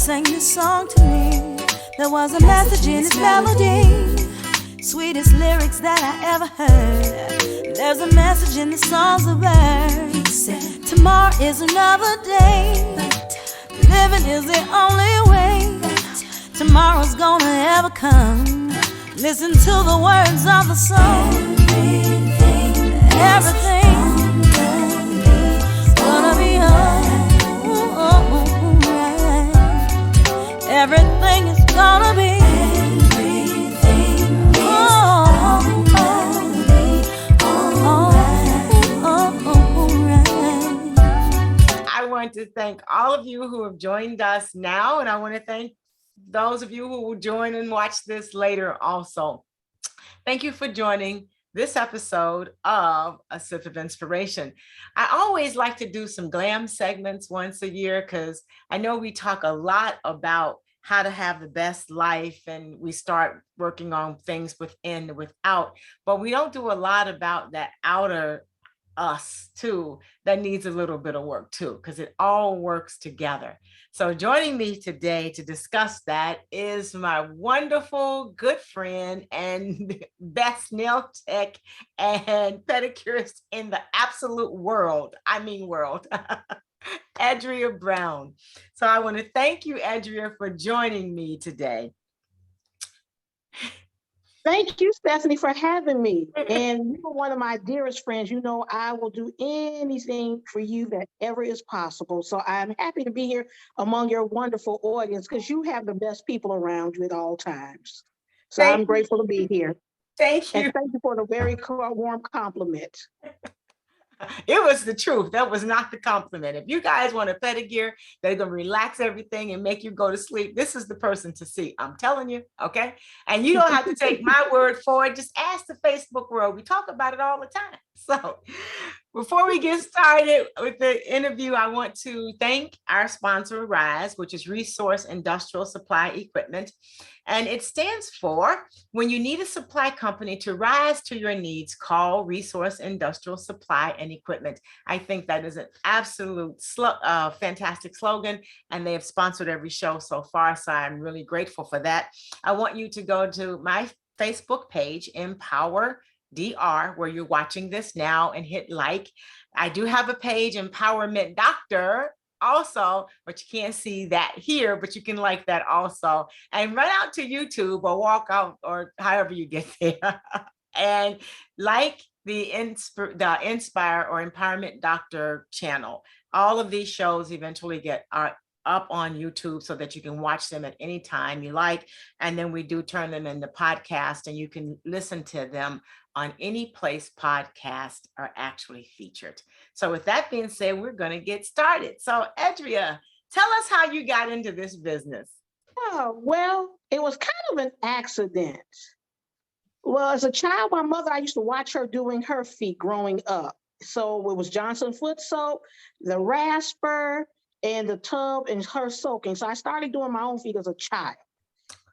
sang this song to me. There was a message in its melody, sweetest lyrics that I ever heard. There's a message in the songs of birds. Tomorrow is another day. Living is the only way tomorrow's gonna ever come. Listen to the words of the song. Everything's gonna be alright. Everything is gonna be I want to thank all of you who have joined us now, and I want to thank those of you who will join and watch this later also. Thank you for joining this episode of A Sip of Inspiration. I always like to do some glam segments once a year because I know we talk a lot about how to have the best life, and we start working on things within and without, but we don't do a lot about that outer us too that needs a little bit of work too, because it all works together. So joining me today to discuss that is my wonderful good friend and best nail tech and pedicurist in the absolute world, Edrea Brown. So I want to thank you, Edrea, for joining me today. Thank you, Stephanie, for having me. And you are one of my dearest friends. You know, I will do anything for you that ever is possible. So I'm happy to be here among your wonderful audience because you have the best people around you at all times. So I'm grateful to be here. Thank you. And thank you for the very warm compliment. It was the truth. That was not the compliment. If you guys want a pedicure, they're going to relax everything and make you go to sleep. This is the person to see. I'm telling you. Okay. And you don't have to take my word for it. Just ask the Facebook world. We talk about it all the time. So before we get started with the interview, I want to thank our sponsor, RISE, which is Resource Industrial Supply Equipment. And it stands for, when you need a supply company to rise to your needs, call Resource Industrial Supply and Equipment. I think that is an absolute fantastic slogan, and they have sponsored every show so far, so I'm really grateful for that. I want you to go to my Facebook page, Empower DR, where you're watching this now, and hit like. I do have a page, Empowerment Doctor, also, but you can't see that here, but you can like that also. And run out to YouTube or walk out or however you get there and like the Inspire or Empowerment Doctor channel. All of these shows eventually get up on YouTube so that you can watch them at any time you like. And then we do turn them into podcast, and you can listen to them on any place podcasts are actually featured. So with that being said, we're going to get started. So Edrea, tell us how you got into this business. Oh, well, it was kind of an accident. Well, as a child, my mother, I used to watch her doing her feet growing up. So it was Johnson foot soap, the rasper, and the tub, and her soaking. So I started doing my own feet as a child.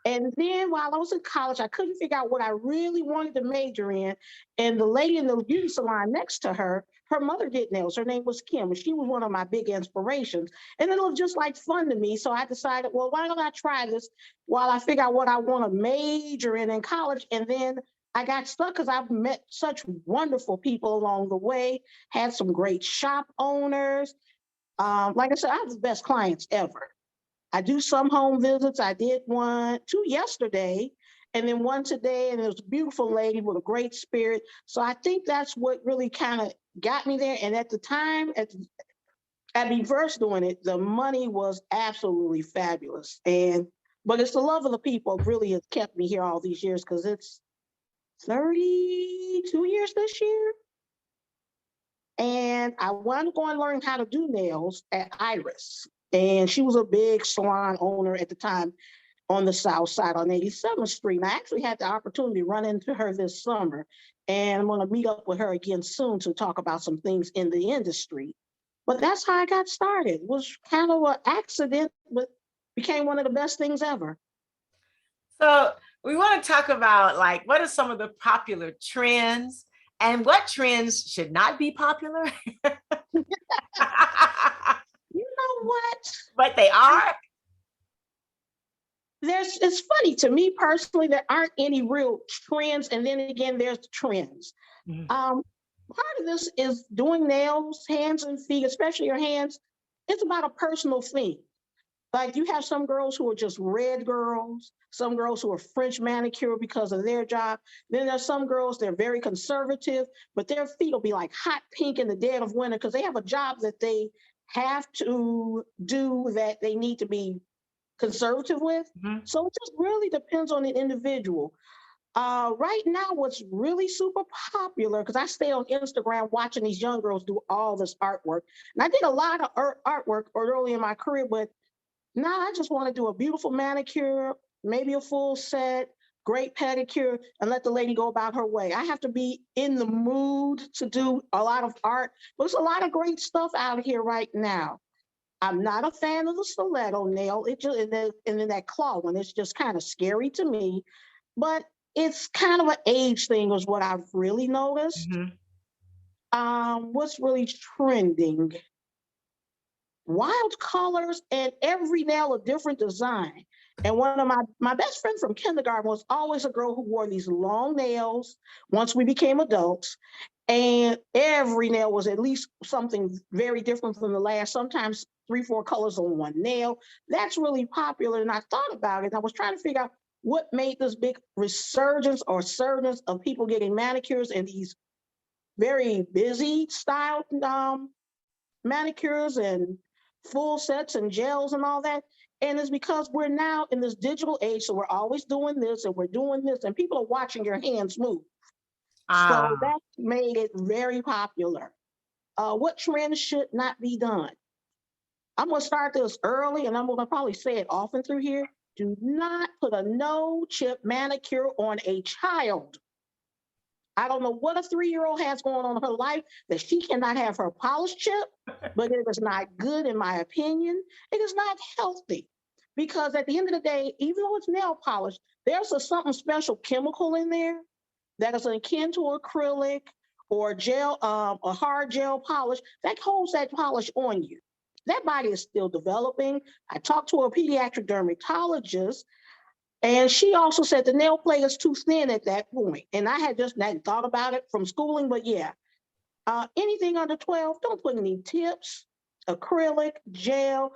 And then while I was in college, I couldn't figure out what I really wanted to major in. And the lady in the beauty salon next to her, her mother did nails. Her name was Kim, and she was one of my big inspirations. And it was just like fun to me. So I decided, well, why don't I try this while I figure out what I want to major in college? And then I got stuck because I've met such wonderful people along the way, had some great shop owners. Like I said, I have the best clients ever. I do some home visits. I did two yesterday, and then one today, and it was a beautiful lady with a great spirit. So I think that's what really kind of got me there. And at the time, at me first doing it, the money was absolutely fabulous. But it's the love of the people really has kept me here all these years, because it's 32 years this year. And I wanted to go and learn how to do nails at Iris. And she was a big salon owner at the time on the South Side on 87th Street. And I actually had the opportunity to run into her this summer. And I'm going to meet up with her again soon to talk about some things in the industry. But that's how I got started. It was kind of an accident, but became one of the best things ever. So we want to talk about, like, what are some of the popular trends and what trends should not be popular? You know what? But they are. it's funny to me personally, there aren't any real trends. And then again, there's the trends. Mhm. Part of this is doing nails, hands and feet, especially your hands. It's about a personal thing. Like you have some girls who are just red girls, some girls who are French manicure because of their job. Then there's some girls, they're very conservative, but their feet will be like hot pink in the dead of winter because they have a job that they have to do that they need to be conservative with. Mhm. So it just really depends on the individual. Right now, what's really super popular, because I stay on Instagram watching these young girls do all this artwork. And I did a lot of artwork early in my career, but now I just want to do a beautiful manicure, maybe a full set, great pedicure, and let the lady go about her way. I have to be in the mood to do a lot of art, but there's a lot of great stuff out here right now. I'm not a fan of the stiletto nail. It just and then that claw one, it's just kind of scary to me. But it's kind of an age thing, is what I've really noticed. Mhm. What's really trending? Wild colors and every nail a different design. And one of my best friend from kindergarten was always a girl who wore these long nails once we became adults. And every nail was at least something very different from the last, sometimes three, four colors on one nail. That's really popular. And I thought about it. And I was trying to figure out what made this big resurgence or surgence of people getting manicures and these very busy style manicures and full sets and gels and all that. And it's because we're now in this digital age, so we're always doing this and we're doing this, and people are watching your hands move. So Ah, that made it very popular. What trends should not be done? I'm going to start this early, and I'm going to probably say it often through here. Do not put a no chip manicure on a child. I don't know what a 3-year-old has going on in her life that she cannot have her polish chip, but it is not good, in my opinion. It is not healthy because at the end of the day, even though it's nail polish, there's something special chemical in there that is akin to acrylic or gel, a hard gel polish that holds that polish on you. That body is still developing. I talked to a pediatric dermatologist, and she also said the nail plate is too thin at that point. And I had just not thought about it from schooling, but yeah, anything under 12, don't put any tips, acrylic, gel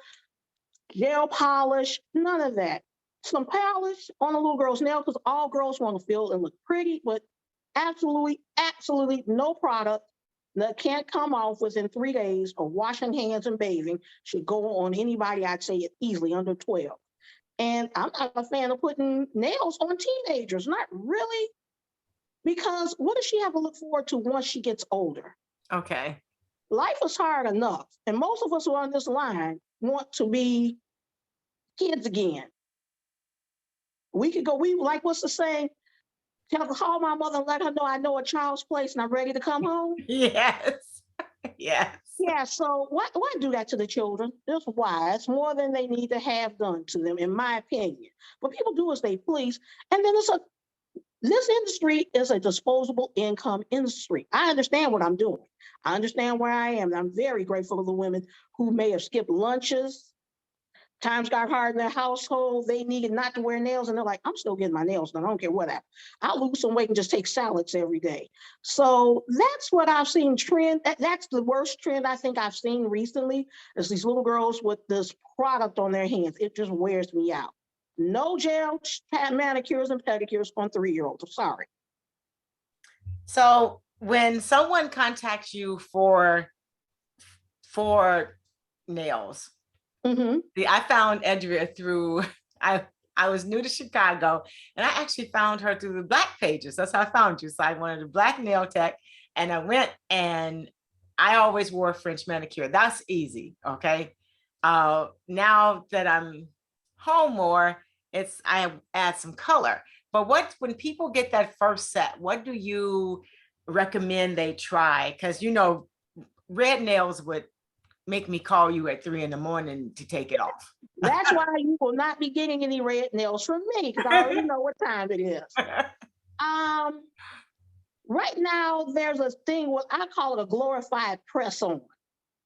polish, none of that. Some polish on a little girl's nail because all girls want to feel and look pretty, but absolutely no product that can't come off within 3 days of washing hands and bathing should go on anybody, I'd say it easily under 12. And I'm not a fan of putting nails on teenagers, not really, because what does she have to look forward to once she gets older? okay. Life is hard enough. And most of us who are on this line want to be kids again. We could go, we like what's the saying? Call my mother and let her know I know a child's place and I'm ready to come home. Yes. Yes. Yeah, so why do that to the children? It's why. It's more than they need to have done to them, in my opinion. But people do as they please. And then this industry is a disposable income industry. I understand what I'm doing. I understand where I am. And I'm very grateful to the women who may have skipped lunches. Times got hard in their household. They needed not to wear nails. And they're like, I'm still getting my nails done. I don't care what happens. I'll lose some weight and just take salads every day. So that's what I've seen trend. That's the worst trend I think I've seen recently is these little girls with this product on their hands. It just wears me out. No gel manicures and pedicures on 3-year-olds. I'm sorry. So when someone contacts you for nails, Mm-hmm. I found Edrea through I was new to Chicago, and I actually found her through the Black pages. That's how I found you. So I wanted a Black nail tech, and I went, and I always wore a French manicure. That's easy. Okay. Now that I'm home more, I add some color. But when people get that first set, what do you recommend they try? Because red nails would make me call you at 3 a.m. to take it off. That's why you will not be getting any red nails from me because I already know what time it is. Um, right now there's a thing what I call it a glorified press on,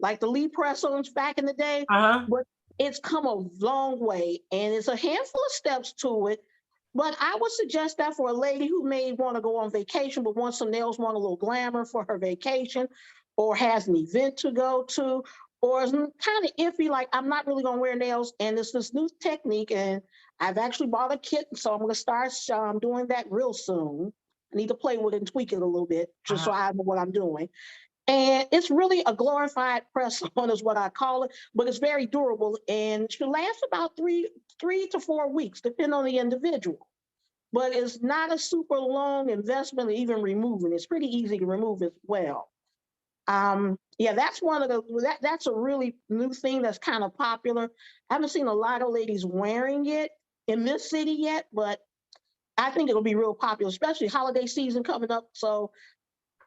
like the Lee press ons back in the day. Uh-huh. But It's come a long way, and it's a handful of steps to it. But I would suggest that for a lady who may want to go on vacation but wants some nails, want a little glamour for her vacation, or has an event to go to, or is kind of iffy, like I'm not really going to wear nails. And it's this new technique, and I've actually bought a kit, so I'm going to start doing that real soon. I need to play with it and tweak it a little bit just so I know what I'm doing. And it's really a glorified press on is what I call it, but it's very durable and should last about three to 4 weeks, depending on the individual. But it's not a super long investment even removing. It's pretty easy to remove as well. Yeah, that's one of that's a really new thing that's kind of popular. I haven't seen a lot of ladies wearing it in this city yet, but I think it'll be real popular, especially holiday season coming up. So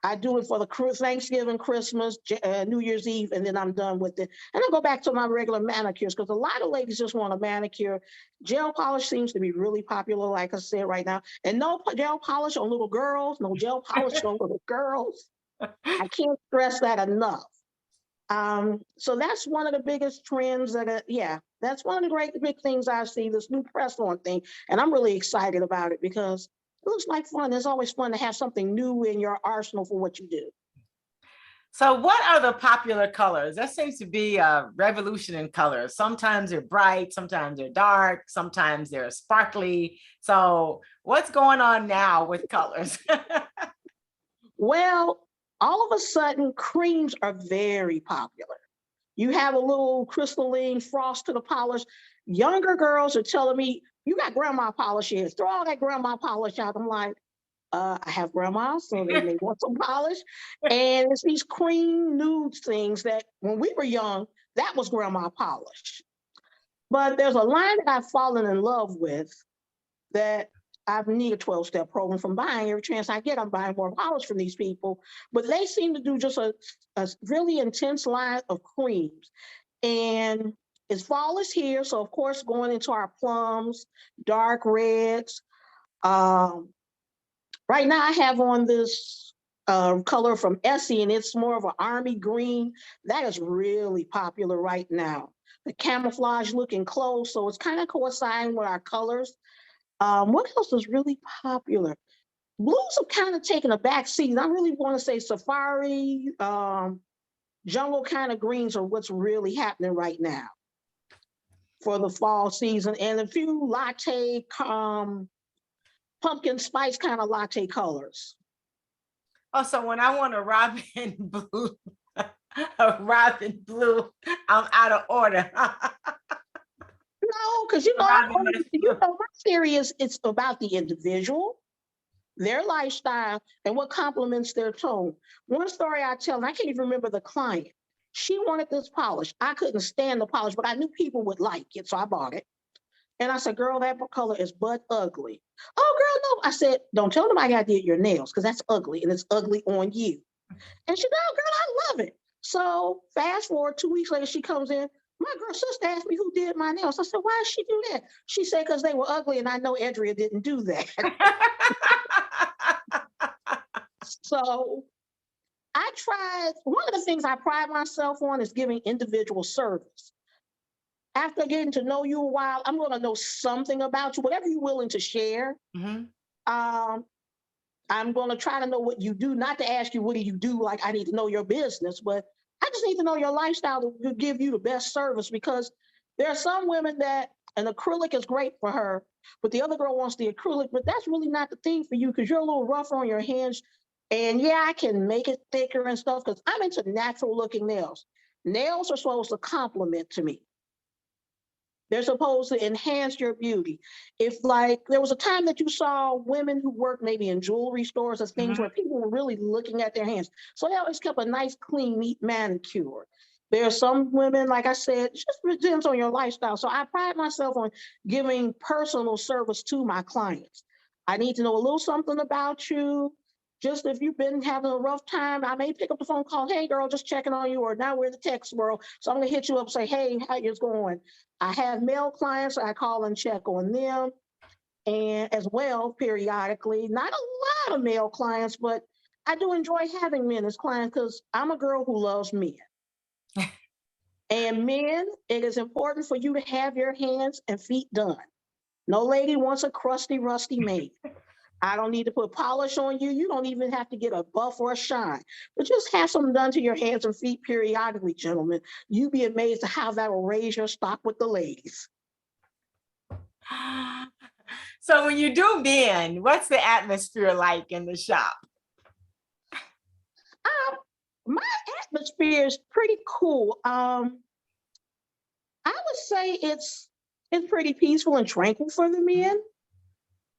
I do it for the Thanksgiving, Christmas, New Year's Eve, and then I'm done with it. And I go back to my regular manicures because a lot of ladies just want a manicure. Gel polish seems to be really popular, like I said right now. And no gel polish on little girls, no gel polish on little girls. I can't stress that enough. So that's one of the biggest trends that's one of the great big things I see, this new press on thing. And I'm really excited about it because it looks like fun. It's always fun to have something new in your arsenal for what you do. So what are the popular colors? That seems to be a revolution in colors. Sometimes they're bright, sometimes they're dark, sometimes they're sparkly. So what's going on now with colors? Well, all of a sudden, creams are very popular. You have a little crystalline frost to the polish. Younger girls are telling me, you got grandma polish here. Throw all that grandma polish out. I'm like, I have grandma, so they may want some polish. And it's these cream nude things that when we were young, that was grandma polish. But there's a line that I've fallen in love with that I need a 12-step program from buying. Every chance I get, I'm buying more polish from these people. But they seem to do just a really intense line of creams. And it's fall is here, so of course going into our plums, dark reds. Right now I have on this color from Essie, and it's more of an army green. That is really popular right now. The camouflage looking clothes, so it's kind of coinciding with our colors. What else is really popular? Blues have kind of taken a back seat. I really want to say safari, jungle kind of greens are what's really happening right now for the fall season. And a few latte, pumpkin spice kind of latte colors. Oh, so when I want a robin blue, a robin blue, I'm out of order. No, because my theory is it's about the individual, their lifestyle, and what complements their tone. One story I tell, and I can't even remember the client. She wanted this polish. I couldn't stand the polish, but I knew people would like it, so I bought it. And I said, girl, that color is butt ugly. Oh, girl, no. I said, don't tell nobody I did your nails because that's ugly and it's ugly on you. And she said, oh, girl, I love it. So fast forward 2 weeks later, she comes in. My girl sister asked me who did my nails. I said, why did she do that? She said, because they were ugly and I know Edrea didn't do that. So one of the things I pride myself on is giving individual service. After getting to know you a while, I'm going to know something about you, whatever you're willing to share. Mm-hmm. I'm going to try to know what you do, not to ask you, what do you do? Like, I need to know your business, but I just need to know your lifestyle to give you the best service, because there are some women that an acrylic is great for her, but the other girl wants the acrylic, but that's really not the thing for you because you're a little rougher on your hands. And yeah, I can make it thicker and stuff because I'm into natural looking nails. Nails are supposed to complement to me. They're supposed to enhance your beauty. If like there was a time that you saw women who worked maybe in jewelry stores or things where people were really looking at their hands. So they always kept a nice, clean, neat manicure. There are some women, like I said, it just depends on your lifestyle. So I pride myself on giving personal service to my clients. I need to know a little something about you. Just if you've been having a rough time, I may pick up the phone call, hey girl, just checking on you, or now we're in the text world. So I'm gonna hit you up and say, hey, how you going? I have male clients, I call and check on them. And as well, periodically, not a lot of male clients, but I do enjoy having men as clients because I'm a girl who loves men. And men, it is important for you to have your hands and feet done. No lady wants a crusty, rusty man. I don't need to put polish on you. You don't even have to get a buff or a shine, but just have something done to your hands and feet periodically, gentlemen. You'd be amazed at how that will raise your stock with the ladies. So when you do men, what's the atmosphere like in the shop? My atmosphere is pretty cool. I would say it's pretty peaceful and tranquil for the men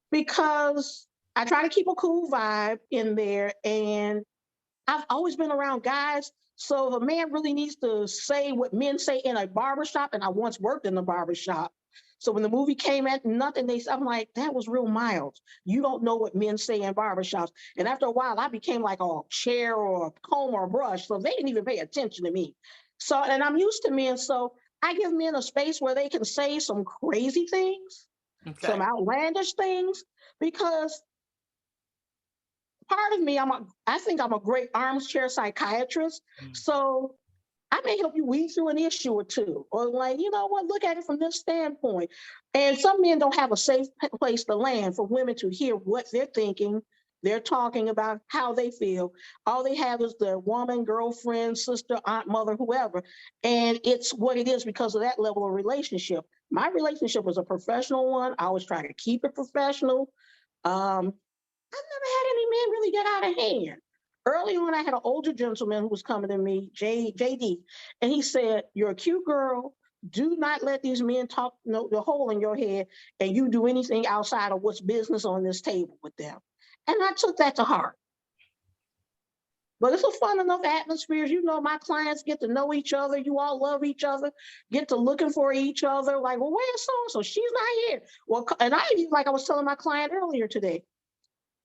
because I try to keep a cool vibe in there, and I've always been around guys. So if a man really needs to say what men say in a barbershop, and I once worked in a barbershop. So when the movie came out, nothing I'm like, that was real mild. You don't know what men say in barbershops. And after a while, I became like a chair or a comb or a brush. So they didn't even pay attention to me. So, and I'm used to men. So I give men a space where they can say some crazy things, some outlandish things, because part of me, I think I'm a great armchair psychiatrist. So I may help you weed through an issue or two, or like, you know what, look at it from this standpoint. And some men don't have a safe place to land for women to hear what they're thinking. They're talking about how they feel. All they have is their woman, girlfriend, sister, aunt, mother, whoever. And it's what it is because of that level of relationship. My relationship was a professional one. I always try to keep it professional. I've never had any men really get out of hand. Early on, I had an older gentleman who was coming to me, JD, and he said, "You're a cute girl. Do not let these men talk the hole in your head, and you do anything outside of what's business on this table with them." And I took that to heart. But it's a fun enough atmosphere. You know, my clients get to know each other. You all love each other, get to looking for each other. Like, well, where's so-and-so? She's not here. Well, and like I was telling my client earlier today,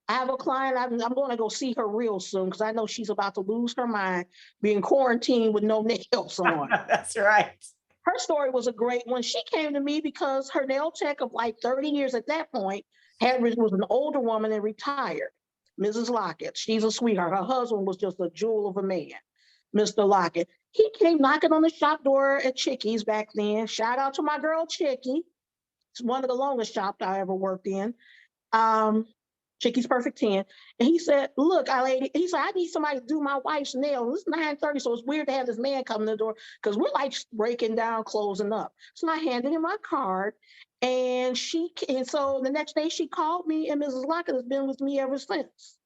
I have a client, I'm going to go see her real soon because I know she's about to lose her mind being quarantined with no nails on. That's right. Her story was a great one. She came to me because her nail tech of like 30 years at that point was an older woman and retired, Mrs. Lockett. She's a sweetheart. Her husband was just a jewel of a man, Mr. Lockett. He came knocking on the shop door at Chickies back then. Shout out to my girl, Chickie. It's one of the longest shops I ever worked in. Chickie's Perfect 10. And he said, "Look, lady," he said, "I need somebody to do my wife's nails. It's 9:30, so it's weird to have this man come to the door because we're like breaking down, closing up." So I handed him my card, and so the next day she called me, and Mrs. Lockett has been with me ever since.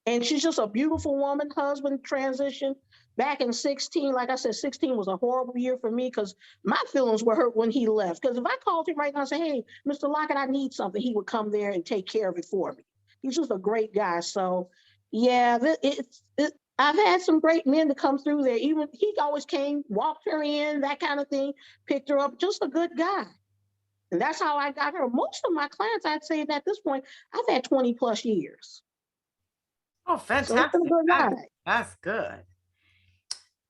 And she's just a beautiful woman. Husband transitioned back in 16. Like I said, 16 was a horrible year for me because my feelings were hurt when he left. Because if I called him right now and said, "Hey, Mr. Lockett, I need something," he would come there and take care of it for me. He's just a great guy. So, yeah, I've had some great men to come through there. Even he always came, walked her in, that kind of thing, picked her up. Just a good guy. And that's how I got her. Most of my clients, I'd say at this point, I've had 20 plus years. Oh, So it's fantastic. been a good ride. That's good.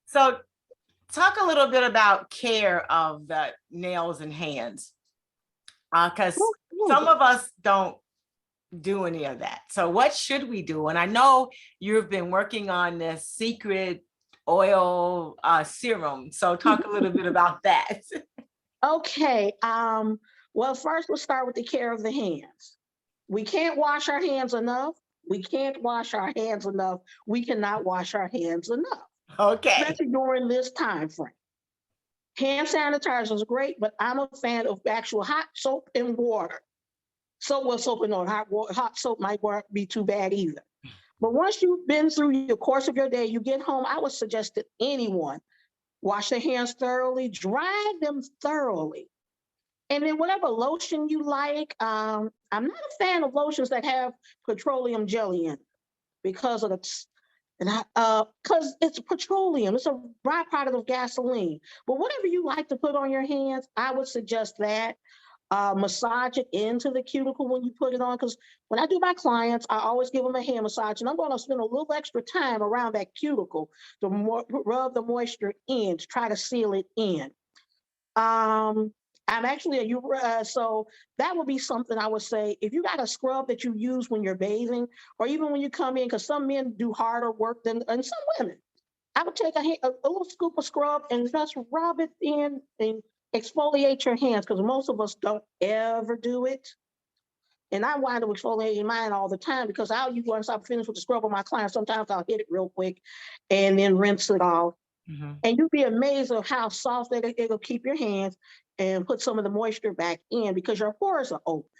So talk a little bit about care of the nails and hands. Because some of us don't do any of that. So what should we do? And I know you've been working on this secret oil serum. So talk a little bit about that. Okay. Well, first we'll start with the care of the hands. We can't wash our hands enough. We can't wash our hands enough. We cannot wash our hands enough. Okay. Especially during this time frame. Hand sanitizer is great, but I'm a fan of actual hot soap and water. Soap and hot soap might not be too bad either. But once you've been through the course of your day, you get home, I would suggest that anyone wash their hands thoroughly, dry them thoroughly. And then whatever lotion you like, I'm not a fan of lotions that have petroleum jelly in it because it's petroleum. It's a byproduct of gasoline. But whatever you like to put on your hands, I would suggest that. Massage it into the cuticle when you put it on. Because when I do my clients, I always give them a hand massage, and I'm going to spend a little extra time around that cuticle to rub the moisture in to try to seal it in. I'm actually so that would be something I would say. If you got a scrub that you use when you're bathing, or even when you come in, because some men do harder work and some women. I would take a little scoop of scrub and just rub it in and exfoliate your hands because most of us don't ever do it. And I wind up exfoliating mine all the time because once I'm finished with the scrub on my clients, sometimes I'll hit it real quick and then rinse it off. And you'd be amazed of how soft it'll keep your hands and put some of the moisture back in because your pores are open.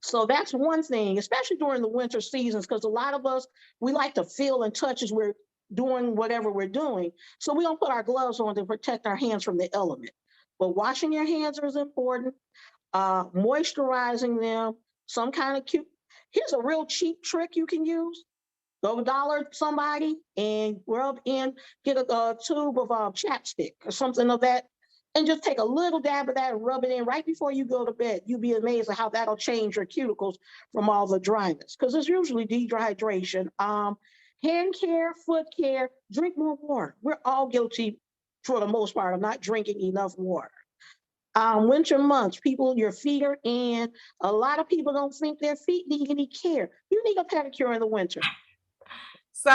So that's one thing, especially during the winter seasons, because a lot of us, we like to feel and touch as we're doing whatever we're doing. So we don't put our gloves on to protect our hands from the element. But washing your hands is important, moisturizing them, some kind of cute. Here's a real cheap trick you can use. Go dollar somebody and rub in, get a tube of chapstick or something of that, and just take a little dab of that and rub it in right before you go to bed. You'll be amazed at how that'll change your cuticles from all the dryness, because it's usually dehydration. Hand care, foot care, drink more water. We're all guilty for the most part of not drinking enough water. Winter months, your feet are in. A lot of people don't think their feet need any care. You need a pedicure in the winter. So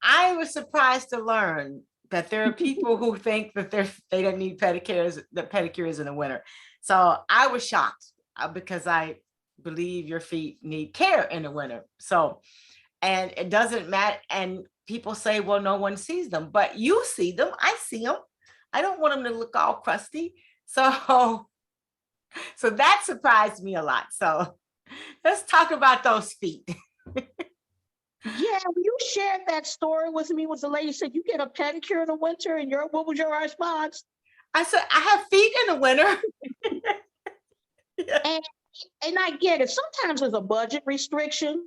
I was surprised to learn that there are people who think that they don't need pedicures in the winter. So I was shocked because I believe your feet need care in the winter. So, and it doesn't matter. And people say, well, no one sees them, but you see them. I see them. I don't want them to look all crusty. So that surprised me a lot. So let's talk about those feet. Yeah, you shared that story with me. Was the lady said you get a pedicure in the winter, and what was your response? I said I have feet in the winter. Yeah. And I get it. Sometimes there's a budget restriction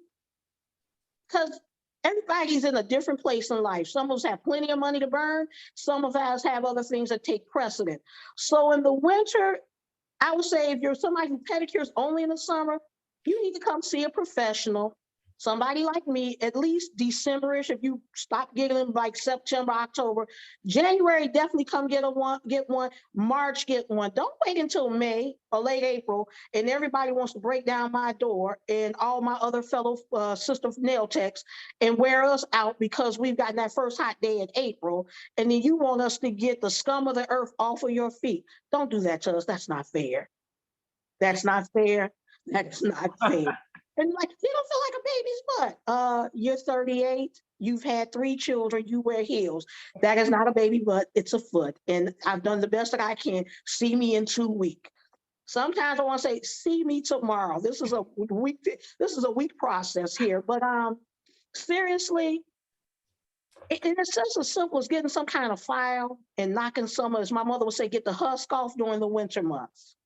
because everybody's in a different place in life. Some of us have plenty of money to burn. Some of us have other things that take precedent. So in the winter, I would say if you're somebody who pedicures only in the summer, you need to come see a professional. Somebody like me, at least December-ish, if you stop getting them like September, October. January, definitely come get one. March, get one. Don't wait until May or late April, and everybody wants to break down my door and all my other fellow sister nail techs and wear us out because we've gotten that first hot day in April, and then you want us to get the scum of the earth off of your feet. Don't do that to us. That's not fair. That's not fair. That's not fair. And like, you don't feel like a baby's butt. You're 38, you've had 3 children, you wear heels. That is not a baby butt, it's a foot. And I've done the best that I can. See me in 2 weeks. Sometimes I want to say, see me tomorrow. This is a week process here. But seriously, and it's just as simple as getting some kind of file and knocking some, as my mother would say, get the husk off during the winter months.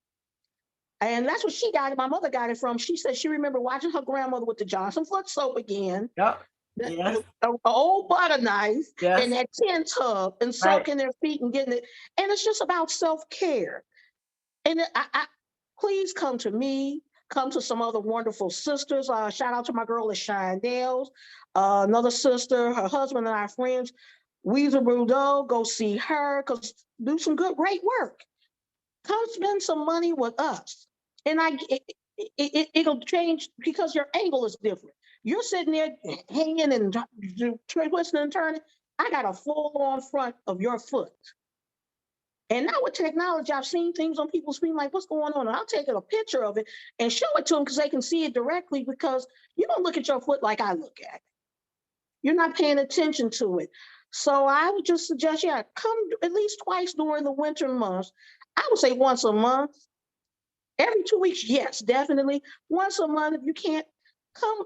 And that's what she got it. My mother got it from. She said she remembered watching her grandmother with the Johnson foot soap again. Yep. Yes. An old butter knife yes. and that tin tub and soaking their feet and getting it. And it's just about self-care. And I please come to me, come to some other wonderful sisters. Shout out to my girl at Shine Nails, another sister, her husband and our friends. Weezer Brudeau, go see her, because do some great work. Come spend some money with us. And it'll change because your angle is different. You're sitting there hanging and twisting and turning. I got a full-on front of your foot. And now with technology, I've seen things on people's feet like, what's going on? And I'll take a picture of it and show it to them because they can see it directly, because you don't look at your foot like I look at it. You're not paying attention to it. So I would just suggest, come at least twice during the winter months. I would say once a month. Every 2 weeks, yes, definitely. Once a month, if you can't, come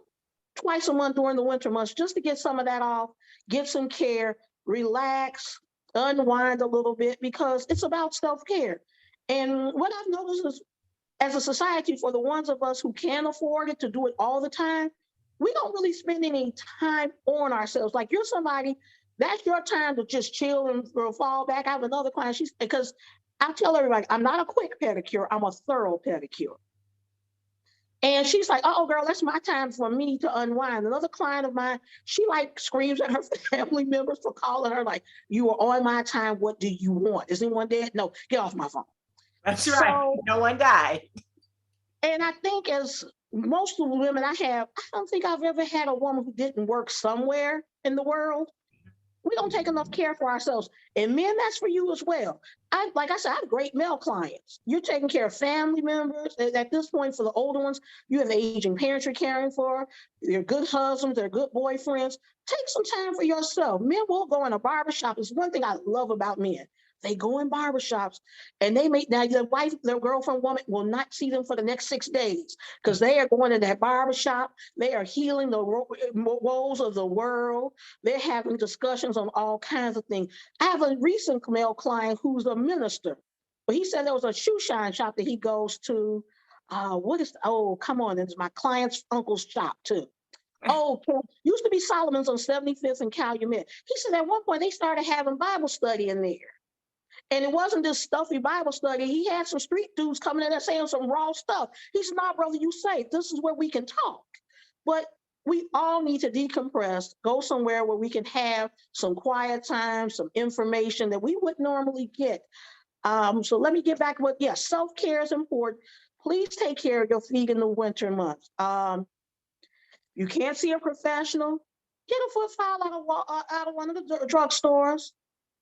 twice a month during the winter months just to get some of that off, get some care, relax, unwind a little bit, because it's about self-care. And what I've noticed is, as a society, for the ones of us who can afford it to do it all the time, we don't really spend any time on ourselves. Like, you're somebody, that's your time to just chill and fall back. I have another client, because I tell everybody, I'm not a quick pedicure, I'm a thorough pedicure. And she's like, oh, girl, that's my time for me to unwind. Another client of mine, she like screams at her family members for calling her like, you are on my time, what do you want? Is anyone dead? No, get off my phone. That's right, no one died. And I think, as most of the women I have, I don't think I've ever had a woman who didn't work somewhere in the world. We don't take enough care for ourselves. And men, that's for you as well. Like I said, I have great male clients. You're taking care of family members. At this point, for the older ones, you have aging parents you're caring for. They're good husbands. They're good boyfriends. Take some time for yourself. Men will go in a barbershop. It's one thing I love about men. They go in barbershops and they make now their wife, their girlfriend, woman will not see them for the next 6 days because they are going to that barbershop. They are healing the woes of the world. They're having discussions on all kinds of things. I have a recent male client who's a minister, but he said there was a shoe shine shop that he goes to. Come on, it's my client's uncle's shop too. Oh, used to be Solomon's on 75th and Calumet. He said at one point they started having Bible study in there. And it wasn't this stuffy Bible study. He had some street dudes coming in there saying some raw stuff. He said, "No, brother, you say this is where we can talk." But we all need to decompress, go somewhere where we can have some quiet time, some information that we would normally get. So let me get back with, yes, self-care is important. Please take care of your feet in the winter months. You can't see a professional, get a foot file out of one of the drugstores.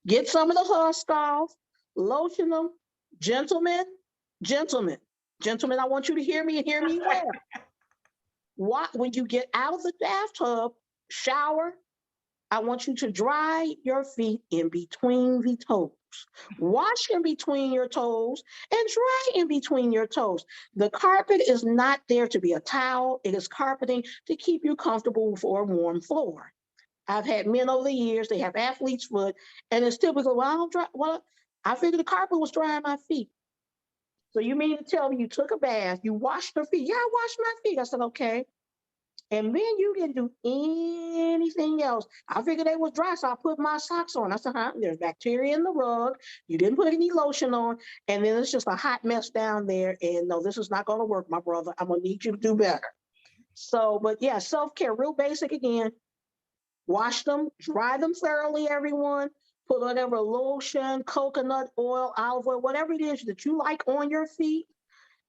Get some of the husk off, lotion them. Gentlemen, gentlemen, gentlemen, I want you to hear me and hear me well. When you get out of the bathtub, shower, I want you to dry your feet in between the toes. Wash in between your toes and dry in between your toes. The carpet is not there to be a towel. It is carpeting to keep you comfortable for a warm floor. I've had men over the years, they have athlete's foot, and it's typical, well, I don't dry, well, I figured the carpet was drying my feet. So you mean to tell me you took a bath, you washed your feet? Yeah, I washed my feet. I said, okay. And then you didn't do anything else. I figured they was dry, so I put my socks on. I said, there's bacteria in the rug. You didn't put any lotion on. And then it's just a hot mess down there. And no, this is not going to work, my brother. I'm going to need you to do better. So, but yeah, self-care, real basic again. Wash them, dry them thoroughly, everyone. Put whatever lotion, coconut oil, olive oil, whatever it is that you like on your feet.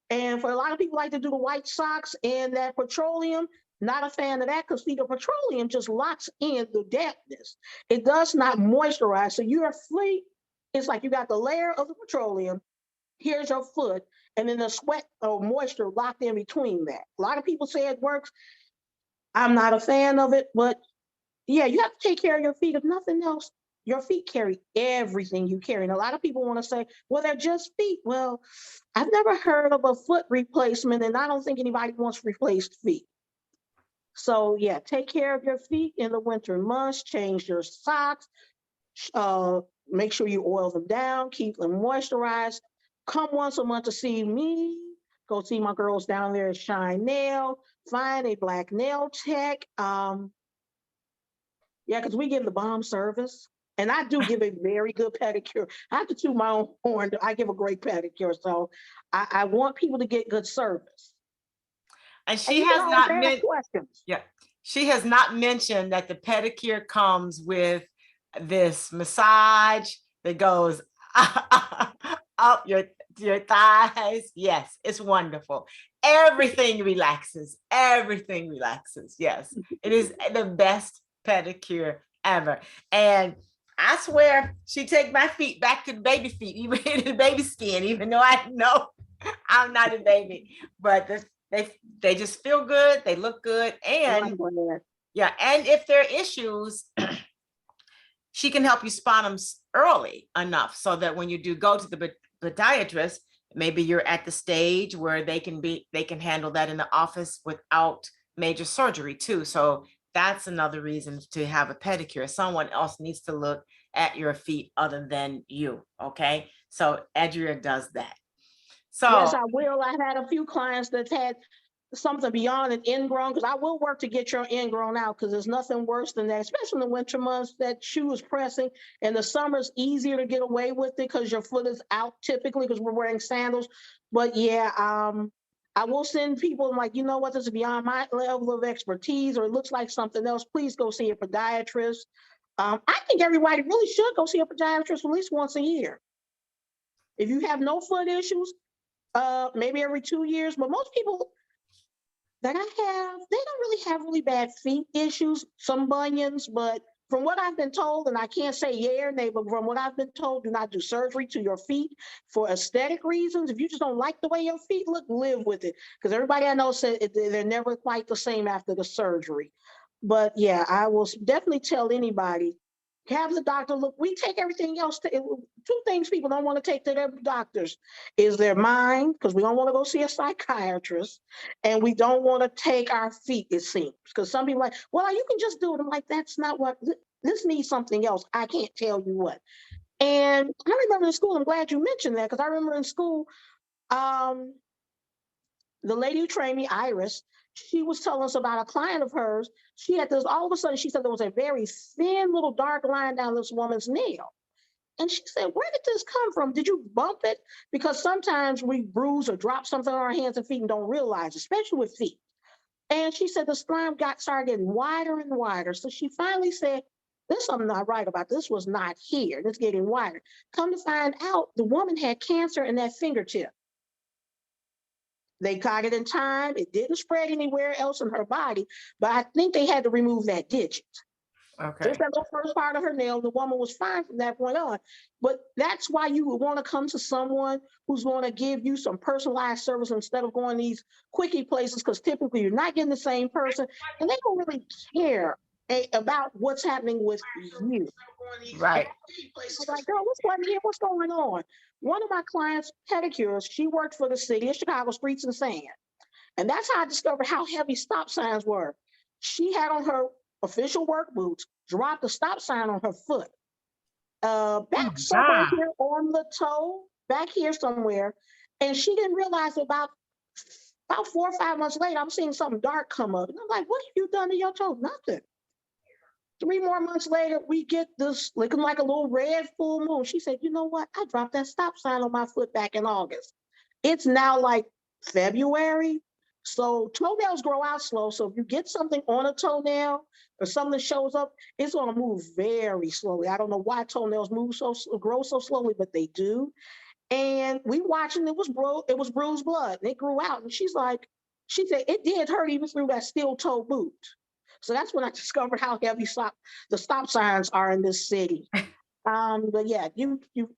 And for a lot of people like to do the white socks and that petroleum, not a fan of that because see, the petroleum just locks in the dampness. It does not moisturize. So your feet, it's like you got the layer of the petroleum, here's your foot, and then the sweat or moisture locked in between that. A lot of people say it works. I'm not a fan of it, but yeah, you have to take care of your feet. If nothing else, your feet carry everything you carry. And a lot of people want to say, well, they're just feet. Well, I've never heard of a foot replacement, and I don't think anybody wants replaced feet. So yeah, take care of your feet in the winter months, change your socks, make sure you oil them down, keep them moisturized. Come once a month to see me. Go see my girls down there at Shine Nail. Find a black nail tech. Yeah, because we give the bomb service. And I do give a very good pedicure. I have to toot my own horn. I give a great pedicure. So I want people to get good service. And she has not questions. Yeah, she has not mentioned that the pedicure comes with this massage that goes up your thighs. Yes, it's wonderful. Everything relaxes. Everything relaxes. Yes, it is the best pedicure ever. And I swear she take my feet back to the baby feet, even in the baby skin, even though I know I'm not a baby, but they just feel good. They look good. And yeah, and if there are issues, she can help you spot them early enough so that when you do go to the podiatrist, maybe you're at the stage where they can handle that in the office without major surgery too. So that's another reason to have a pedicure. Someone else needs to look at your feet other than you. Okay. So Edrea does that. So yes, I will. I've had a few clients that had something beyond an ingrown, because I will work to get your ingrown out, because there's nothing worse than that, especially in the winter months. That shoe is pressing. In the summer, it's easier to get away with it because your foot is out typically because we're wearing sandals. But yeah, I will send people like, you know what, this is beyond my level of expertise, or it looks like something else. Please go see a podiatrist. I think everybody really should go see a podiatrist at least once a year. If you have no foot issues, maybe every 2 years, but most people that I have, they don't really have really bad feet issues, some bunions, but from what I've been told, and I can't say yea or nay, but from what I've been told, do not do surgery to your feet for aesthetic reasons. If you just don't like the way your feet look, live with it. Because everybody I know said they're never quite the same after the surgery. But yeah, I will definitely tell anybody, have the doctor look. We take everything else. Two things people don't want to take to their doctors is their mind, because we don't want to go see a psychiatrist, and we don't want to take our feet, it seems. Because some people are like, well, you can just do it. I'm like, that's not what, this needs something else. I can't tell you what. And I remember in school, I'm glad you mentioned that, because I remember in school, um, the lady who trained me, Iris, she was telling us about a client of hers. She had this, all of a sudden, she said there was a very thin little dark line down this woman's nail. And she said, where did this come from? Did you bump it? Because sometimes we bruise or drop something on our hands and feet and don't realize, especially with feet. And she said the slime started getting wider and wider. So she finally said, there's something not right about this. Was not here. It's getting wider. Come to find out, the woman had cancer in that fingertip. They caught it in time. It didn't spread anywhere else in her body, but I think they had to remove that digit. Okay. Just that little first part of her nail, the woman was fine from that point on. But that's why you would want to come to someone who's going to give you some personalized service instead of going these quickie places, because typically you're not getting the same person, and they don't really care about what's happening with you. Right. I'm like, girl, what's going on? One of my clients, pedicures, she worked for the city of Chicago Streets and Sand. And that's how I discovered how heavy stop signs were. She had on her official work boots, dropped a stop sign on her foot. Back somewhere here on the toe, back here somewhere. And she didn't realize about 4 or 5 months later, I'm seeing something dark come up. And I'm like, what have you done to your toe? Nothing. 3 more months later, we get this looking like a little red full moon. She said, you know what? I dropped that stop sign on my foot back in August. It's now like February. So toenails grow out slow. So if you get something on a toenail or something that shows up, it's going to move very slowly. I don't know why toenails grow so slowly, but they do. And we watching, it was bruised blood, and it grew out. And she said it did hurt even through that steel toe boot. So that's when I discovered how heavy the stop signs are in this city. But yeah, you can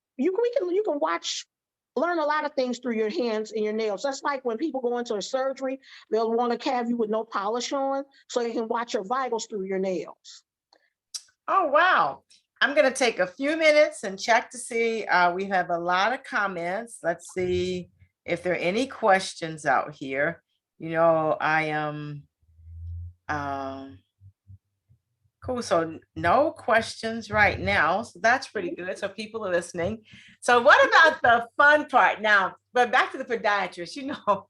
learn a lot of things through your hands and your nails. That's like when people go into a surgery, they'll want to have you with no polish on so they can watch your vitals through your nails. Oh, wow. I'm going to take a few minutes and check to see. We have a lot of comments. Let's see if there are any questions out here. You know, I am cool. So no questions right now. So that's pretty good. So people are listening. So what about the fun part now? But back to the podiatrist, you know,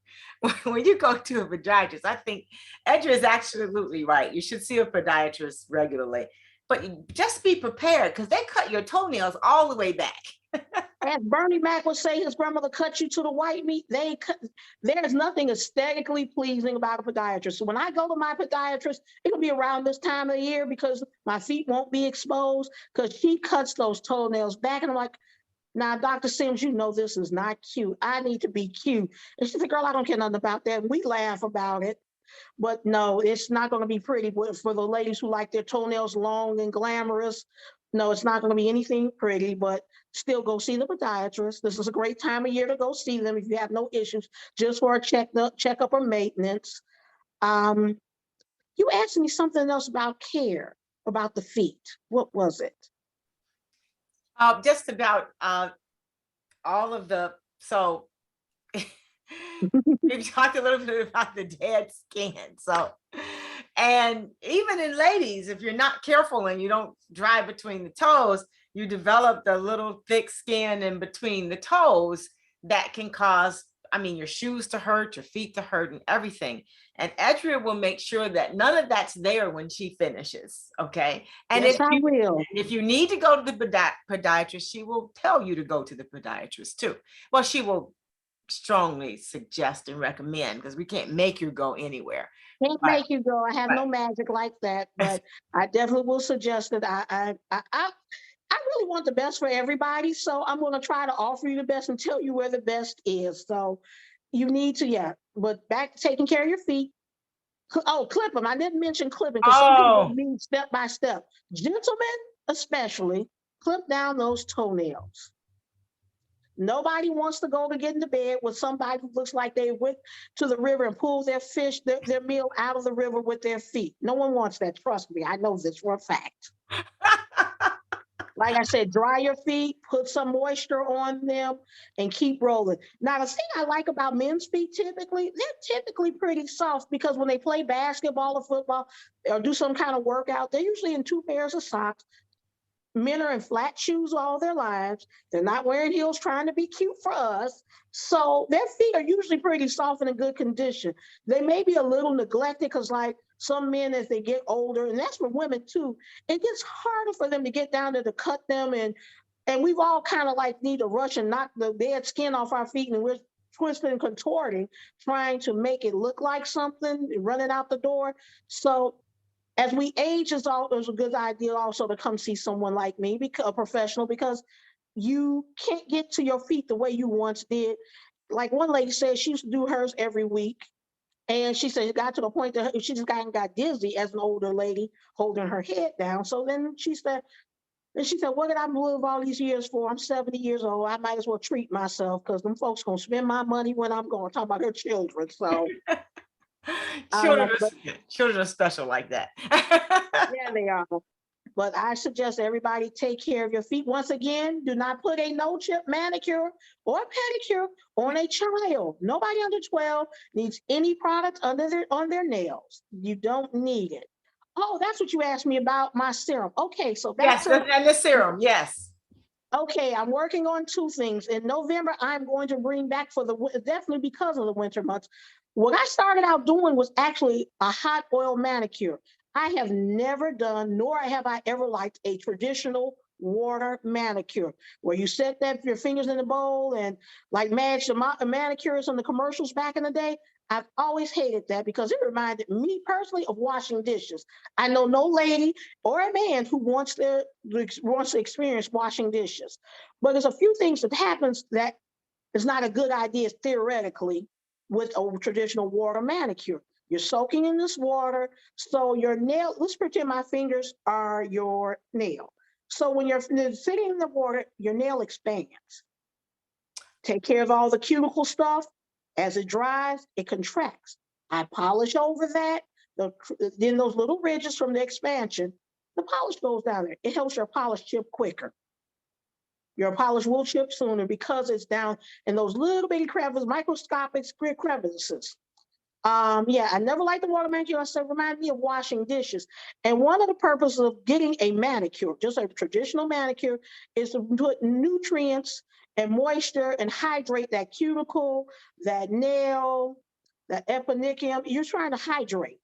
when you go to a podiatrist, I think Edrea is absolutely right. You should see a podiatrist regularly, but just be prepared because they cut your toenails all the way back. As Bernie Mac would say, his grandmother cut you to the white meat. There's nothing aesthetically pleasing about a podiatrist. So when I go to my podiatrist, it'll be around this time of the year because my feet won't be exposed because she cuts those toenails back. And I'm like, now, Dr. Sims, you know this is not cute. I need to be cute. And she said, girl, I don't care nothing about that. And we laugh about it. But no, it's not going to be pretty for the ladies who like their toenails long and glamorous. No, it's not going to be anything pretty, but still go see the podiatrist. This is a great time of year to go see them if you have no issues, just for a checkup or maintenance. You asked me something else about care, about the feet. What was it? Just about all of the, so we talked a little bit about the dead skin. So, and even in ladies, if you're not careful and you don't dry between the toes, you develop the little thick skin in between the toes that can cause, I mean, your shoes to hurt, your feet to hurt, and everything. And Edrea will make sure that none of that's there when she finishes. Okay. And yes, I will. If you need to go to the podiatrist, she will tell you to go to the podiatrist too. Well, she will strongly suggest and recommend because we can't make you go anywhere. Can't make you go. I have no magic like that, but I definitely will suggest that I really want the best for everybody. So I'm going to try to offer you the best and tell you where the best is. So you need to, yeah. But back to taking care of your feet. Oh, clip them. I didn't mention clipping because some people Oh, mean step by step. Gentlemen, especially, clip down those toenails. Nobody wants to go to get into bed with somebody who looks like they went to the river and pulled their fish, their meal out of the river with their feet. No one wants that. Trust me. I know this for a fact. Like I said, dry your feet, put some moisture on them, and keep rolling. Now, the thing I like about men's feet typically, they're typically pretty soft because when they play basketball or football or do some kind of workout, they're usually in two pairs of socks. Men are in flat shoes all their lives. They're not wearing heels trying to be cute for us. So their feet are usually pretty soft and in good condition. They may be a little neglected because, like some men, as they get older, and that's for women too, it gets harder for them to get down there to cut them. And we've all kind of like need to rush and knock the dead skin off our feet, and we're twisting and contorting, trying to make it look like something, running out the door. So as we age, is a good idea also to come see someone like me, a professional, because you can't get to your feet the way you once did. Like one lady said, she used to do hers every week. And she said it got to the point that she just got dizzy as an older lady holding her head down. So then she said, what did I live all these years for? I'm 70 years old. I might as well treat myself because them folks going to spend my money when I'm going. Talk about her children. So, children but children are special like that. yeah, they are. But I suggest everybody take care of your feet. Once again, do not put a no-chip manicure or pedicure on a child. Nobody under 12 needs any product on their nails. You don't need it. Oh, that's what you asked me about my serum. Okay, so back Yes, to and the serum. Yes. okay, I'm working on two things. In November, I'm going to bring back definitely because of the winter months. What I started out doing was actually a hot oil manicure. I have never done, nor have I ever liked a traditional water manicure where you set your fingers in the bowl and like match the manicures on the commercials back in the day. I've always hated that because it reminded me personally of washing dishes. I know no lady or a man who wants to experience washing dishes. But there's a few things that happens that is not a good idea theoretically with a traditional water manicure. You're soaking in this water, so your nail. Let's pretend my fingers are your nail. So when you're sitting in the water, your nail expands. Take care of all the cuticle stuff. As it dries, it contracts. I polish over that. Then those little ridges from the expansion, the polish goes down there. It helps your polish chip quicker. Your polish will chip sooner because it's down in those little bitty crevices, microscopic crevices. Yeah, I never liked the water manicure. I said, remind me of washing dishes. And one of the purposes of getting a manicure, just a traditional manicure, is to put nutrients and moisture and hydrate that cuticle, that nail, that eponychium. You're trying to hydrate.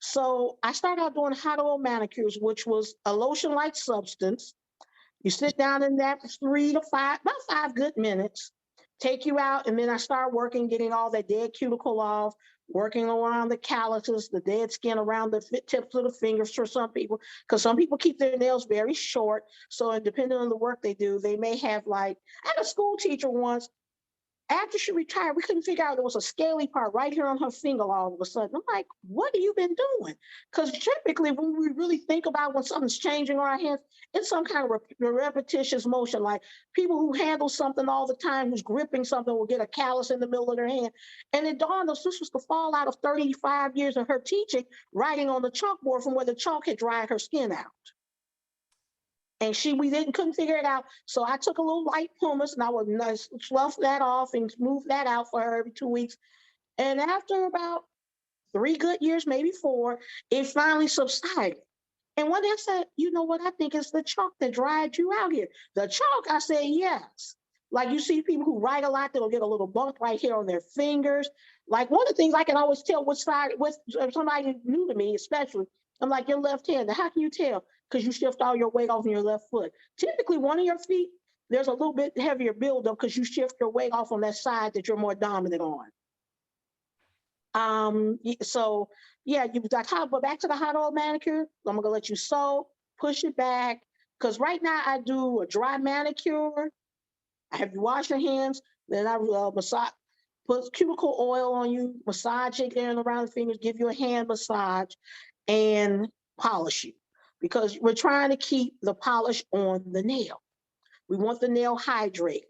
So I started out doing hot oil manicures, which was a lotion-like substance. You sit down in that for about 5 good minutes, take you out, and then I start working, getting all that dead cuticle off, working around the calluses, the dead skin around the tips of the fingers for some people, because some people keep their nails very short. So depending on the work they do, they may have like, I had a school teacher once, after she retired, we couldn't figure out there was a scaly part right here on her finger all of a sudden. I'm like, what have you been doing? Because typically, when we really think about when something's changing on our hands, it's some kind of repetitious motion. Like people who handle something all the time, who's gripping something, will get a callus in the middle of their hand. And it dawned on us this was the fallout of 35 years of her teaching, writing on the chalkboard from where the chalk had dried her skin out. And couldn't figure it out. So I took a little light pumice and I would slough that off and smooth that out for her every 2 weeks. And after about 3 good years, maybe 4, it finally subsided. And one day I said, you know what? I think it's the chalk that dried you out here. The chalk, I said, yes. Like you see people who write a lot, they'll get a little bump right here on their fingers. Like one of the things I can always tell which side, with somebody new to me, especially, I'm like, you're left-handed. How can you tell? Because you shift all your weight off on your left foot. Typically, one of your feet, there's a little bit heavier buildup because you shift your weight off on that side that you're more dominant on. So yeah, but back to the hot oil manicure. I'm gonna let you sew, push it back. Because right now I do a dry manicure. I have you wash your hands, then I massage. put cuticle oil on you, massage it in around the fingers, give you a hand massage, and polish you. Because we're trying to keep the polish on the nail. We want the nail hydrated.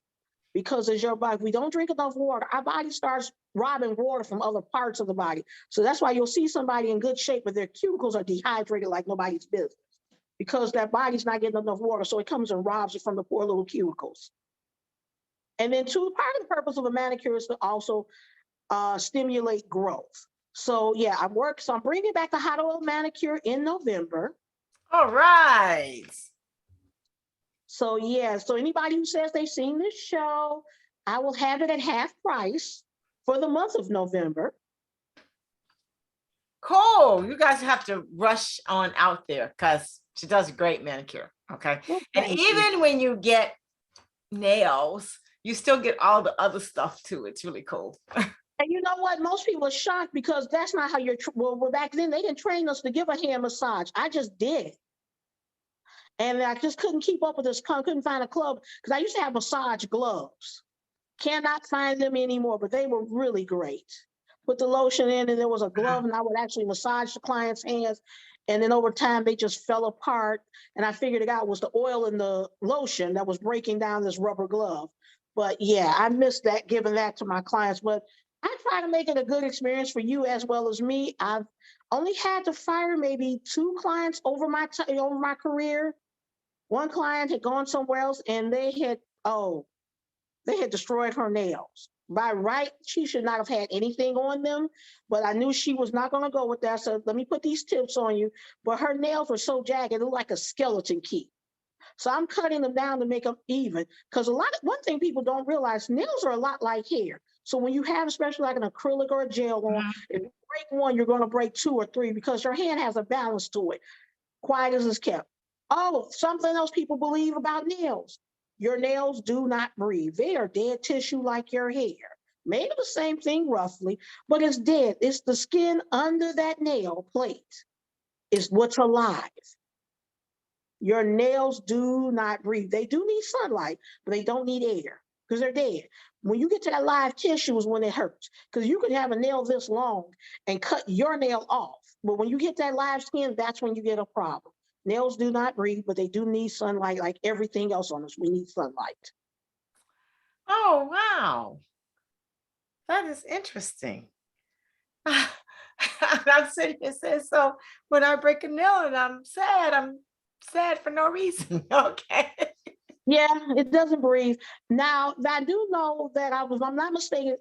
Because as your body, if we don't drink enough water, our body starts robbing water from other parts of the body. So that's why you'll see somebody in good shape, but their cuticles are dehydrated like nobody's business. Because that body's not getting enough water, so it comes and robs it from the poor little cuticles. And then two, part of the purpose of a manicure is to also stimulate growth. So yeah, I'm bringing back the hot oil manicure in November. All right. So yeah, so anybody who says they've seen this show, I will have it at half price for the month of November. Cool. You guys have to rush on out there because she does a great manicure. Okay. Well, And thank you. even when you get nails, you still get all the other stuff too. It's really cool. And you know what? Most people are shocked because that's not how well, back then they didn't train us to give a hand massage. I just did it. And I just couldn't keep up with this. Couldn't find a club because I used to have massage gloves. Cannot find them anymore, but they were really great. Put the lotion in, and there was a glove, and I would actually massage the client's hands. And then over time, they just fell apart. And I figured it out. It was the oil in the lotion that was breaking down this rubber glove. But yeah, I missed that, giving that to my clients. But I try to make it a good experience for you as well as me. I've only had to fire maybe 2 clients over my career. One client had gone somewhere else and they had destroyed her nails. By right, she should not have had anything on them, but I knew she was not going to go with that. So let me put these tips on you. But her nails were so jagged, it looked like a skeleton key. So I'm cutting them down to make them even. Because one thing people don't realize, nails are a lot like hair. So when you have, especially like an acrylic or a gel on, if you break one, you're going to break 2 or 3 because your hand has a balance to it. Quiet as it's kept. Oh, something else people believe about nails. Your nails do not breathe. They are dead tissue like your hair. Made of the same thing roughly, but it's dead. It's the skin under that nail plate is what's alive. Your nails do not breathe. They do need sunlight, but they don't need air because they're dead. When you get to that live tissue is when it hurts because you could have a nail this long and cut your nail off. But when you get that live skin, that's when you get a problem. Nails do not breathe, but they do need sunlight like everything else on us. We need sunlight. Oh, wow. That is interesting. I'm sitting here saying, so when I break a nail and I'm sad for no reason. Okay. Yeah, it doesn't breathe. Now, I do know that I'm not mistaken,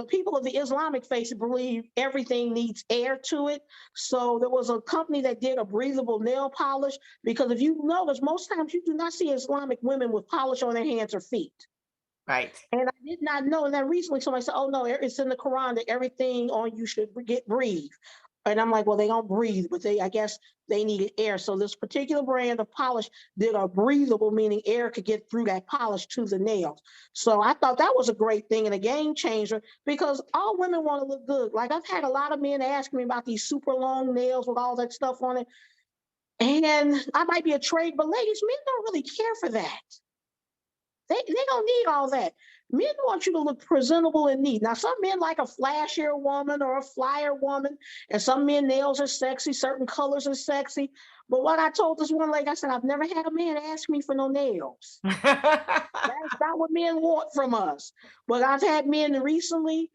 people of the Islamic faith believe everything needs air to it. So there was a company that did a breathable nail polish because if you notice, most times you do not see Islamic women with polish on their hands or feet. Right. And I did not know. And then recently somebody said, oh no, it's in the Quran that everything on you should breathe. And I'm like, well, they don't breathe, but I guess they needed air. So this particular brand of polish did a breathable, meaning air could get through that polish to the nails. So I thought that was a great thing and a game changer because all women want to look good. Like I've had a lot of men ask me about these super long nails with all that stuff on it. And I might be a trade, but ladies, men don't really care for that. They don't need all that. Men want you to look presentable and neat. Now, some men like a flashier woman or a flyer woman, and some men nails are sexy, certain colors are sexy. But what I told this one lady, I said, I've never had a man ask me for no nails. That's not what men want from us. But I've had men recently,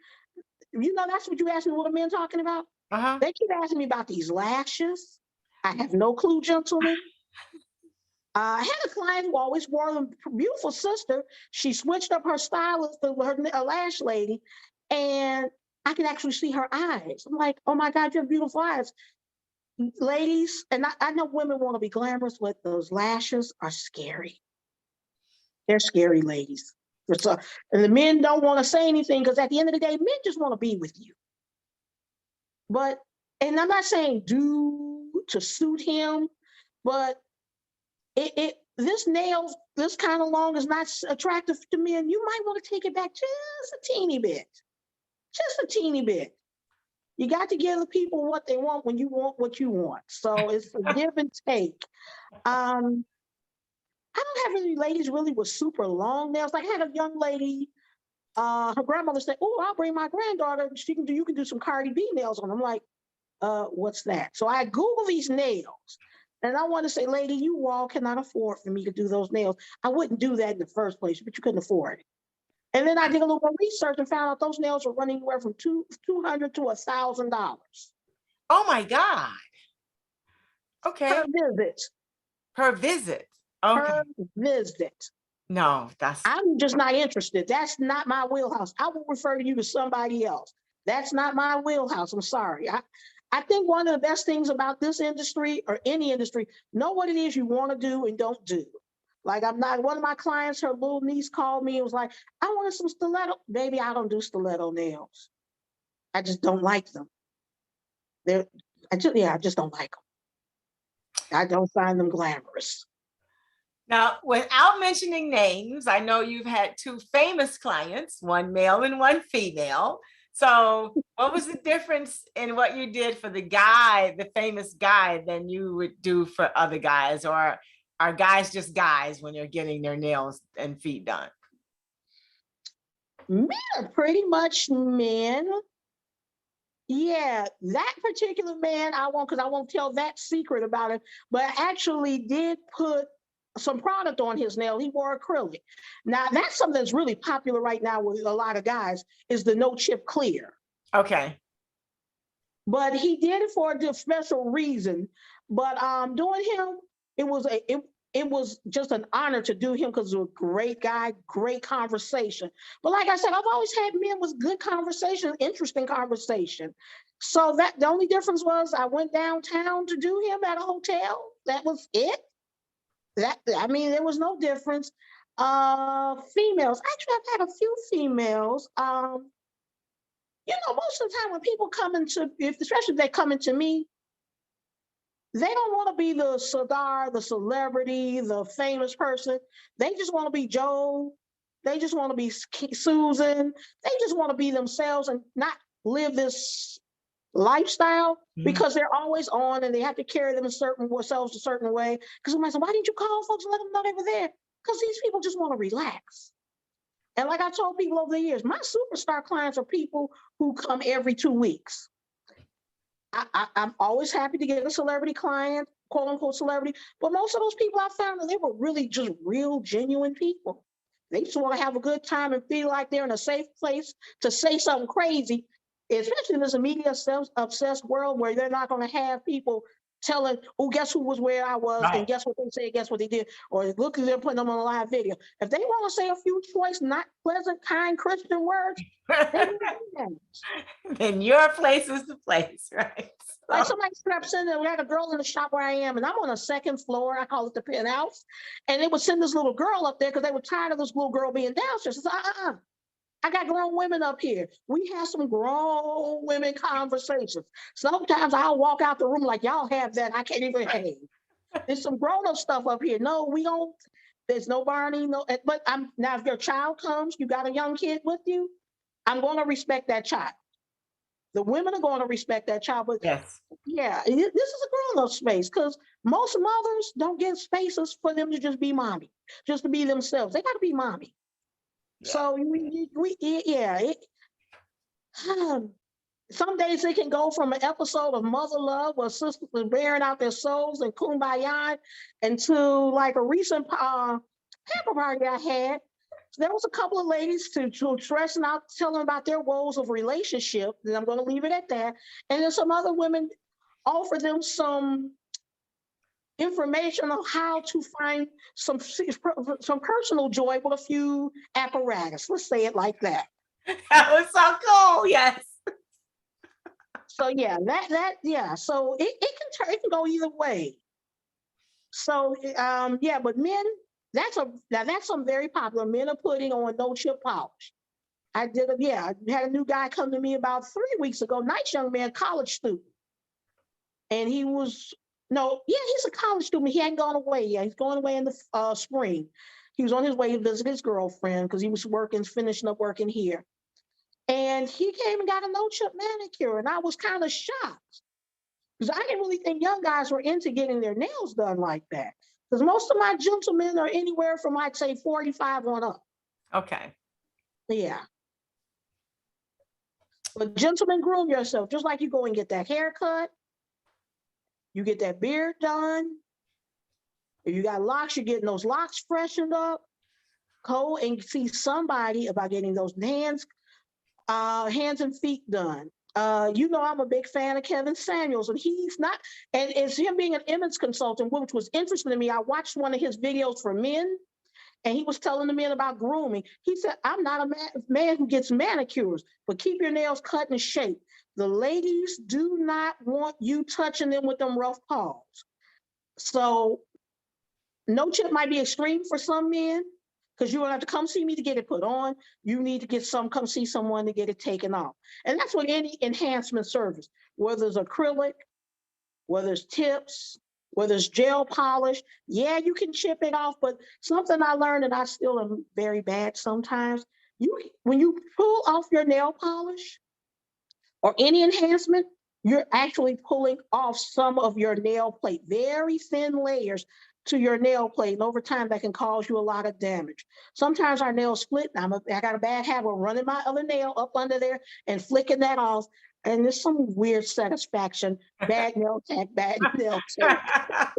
that's what you asked me, what are men talking about? Uh-huh. They keep asking me about these lashes. I have no clue, gentlemen. I had a client who always wore them, beautiful sister. She switched up her stylist to her lash lady, and I could actually see her eyes. I'm like, oh my God, you have beautiful eyes. Ladies, and I know women want to be glamorous, but those lashes are scary. They're scary, ladies. And the men don't want to say anything because at the end of the day, men just want to be with you. And I'm not saying do to suit him, but this nail, this kind of long is not attractive to men. You might want to take it back just a teeny bit. Just a teeny bit. You got to give the people what they want when you want what you want. So it's a give and take. I don't have any ladies really with super long nails. Like I had a young lady her grandmother said, "Oh, I'll bring my granddaughter. You can do some Cardi B nails on." I'm like, what's that? So I Google these nails. And I want to say, lady, you all cannot afford for me to do those nails. I wouldn't do that in the first place, but you couldn't afford it. And then I did a little more research and found out those nails were running anywhere from $200 to $1,000 Oh my God. Okay. per visit. Per visit. Okay. Per visit. No, that's I'm just not interested. That's not my wheelhouse. I will refer you to somebody else. That's not my wheelhouse. I'm sorry. I think one of the best things about this industry or any industry, know what it is you want to do and don't do. Like one of my clients, her little niece called me and was like, I wanted some stiletto. Baby, I don't do stiletto nails. I just don't like them. I just don't like them. I don't find them glamorous. now, without mentioning names, I know you've had two famous clients, one male and one female. So what was the difference in what you did for the famous guy, than you would do for other guys? Or are guys just guys when you're getting their nails and feet done? Men are pretty much men. Yeah, that particular man I won't tell that secret about him, but I actually did put some product on his nail. He wore acrylic. Now that's something that's really popular right now with a lot of guys is the no chip clear. Okay. But he did it for a special reason. But doing him, it was just an honor to do him because he was a great guy, great conversation. But like I said, I've always had men with good conversation, interesting conversation. So that the only difference was I went downtown to do him at a hotel. That was it. There was no difference. Females, actually, I've had a few females. Most of the time when people especially if they come into me, they don't want to be the star, the celebrity, the famous person. They just want to be Joe. They just want to be Susan. They just want to be themselves and not live this lifestyle because they're always on and they have to carry themselves a certain way. Because somebody said, why didn't you call folks and let them know they were there? Because these people just want to relax. And like I told people over the years, my superstar clients are people who come every 2 weeks. I'm always happy to get a celebrity client, quote unquote celebrity, but most of those people I found that they were really just real, genuine people. They just want to have a good time and feel like they're in a safe place to say something crazy, especially in this media obsessed world where they're not going to have people telling, oh, guess who was where I was, Right. and guess what they said, guess what they did, or look at them putting them on a live video. If they want to say a few choice, not pleasant, kind Christian words, Then your place is the place, right? like somebody steps in there, we had a girl in the shop where I am, and I'm on a second floor. I call it the penthouse. And they would send this little girl up there because they were tired of this little girl being downstairs. I said, I got grown women up here. We have some grown women conversations. Sometimes I'll walk out the room like, y'all have that. I can't even behave. There's some grown-up stuff up here. No, we don't. There's no Barney. No, but now if your child comes, you got a young kid with you, I'm going to respect that child. The women are going to respect that child. But yes, yeah, this is a grown-up space because most mothers don't get spaces for them to just be mommy, just to be themselves. They got to be mommy. Yeah. So some days it can go from an episode of mother love where sisters are bearing out their souls and kumbaya, into like a recent pamper party I had. There was a couple of ladies to stressing out, telling about their woes of relationship, and I'm going to leave it at that. And then some other women offered them some information on how to find some personal joy with a few apparatus. Let's say it like that. That was so cool. Yes. So yeah, So it can go either way. So but men, that's something very popular. Men are putting on no chip polish. I had a new guy come to me about 3 weeks ago, nice young man, college student. And he's a college student. He hadn't gone away yet. He's going away in the spring. He was on his way to visit his girlfriend because he was finishing up working here. And he came and got a no-chip manicure. And I was kind of shocked because I didn't really think young guys were into getting their nails done like that. Because most of my gentlemen are anywhere from, I'd say, 45 on up. Okay. Yeah. But gentlemen, groom yourself. Just like you go and get that haircut, you get that beard done. If you got locks, you're getting those locks freshened up. Go and see somebody about getting those hands and feet done. I'm a big fan of Kevin Samuels, and he's not, and it's him being an image consultant, which was interesting to me. I watched one of his videos for men, and he was telling the men about grooming. He said, I'm not a man who gets manicures, but keep your nails cut and shaped. The ladies do not want you touching them with them rough paws. So no chip might be extreme for some men, because you don't have to come see me to get it put on. You need to come see someone to get it taken off. And that's what any enhancement service, whether it's acrylic, whether it's tips, whether it's gel polish. Yeah, you can chip it off, but something I learned, and I still am very bad sometimes, when you pull off your nail polish or any enhancement, you're actually pulling off some of your nail plate, very thin layers to your nail plate. And over time, that can cause you a lot of damage. Sometimes our nails split. I got a bad habit of running my other nail up under there and flicking that off. And there's some weird satisfaction. Bad nail tech, bad nail tech.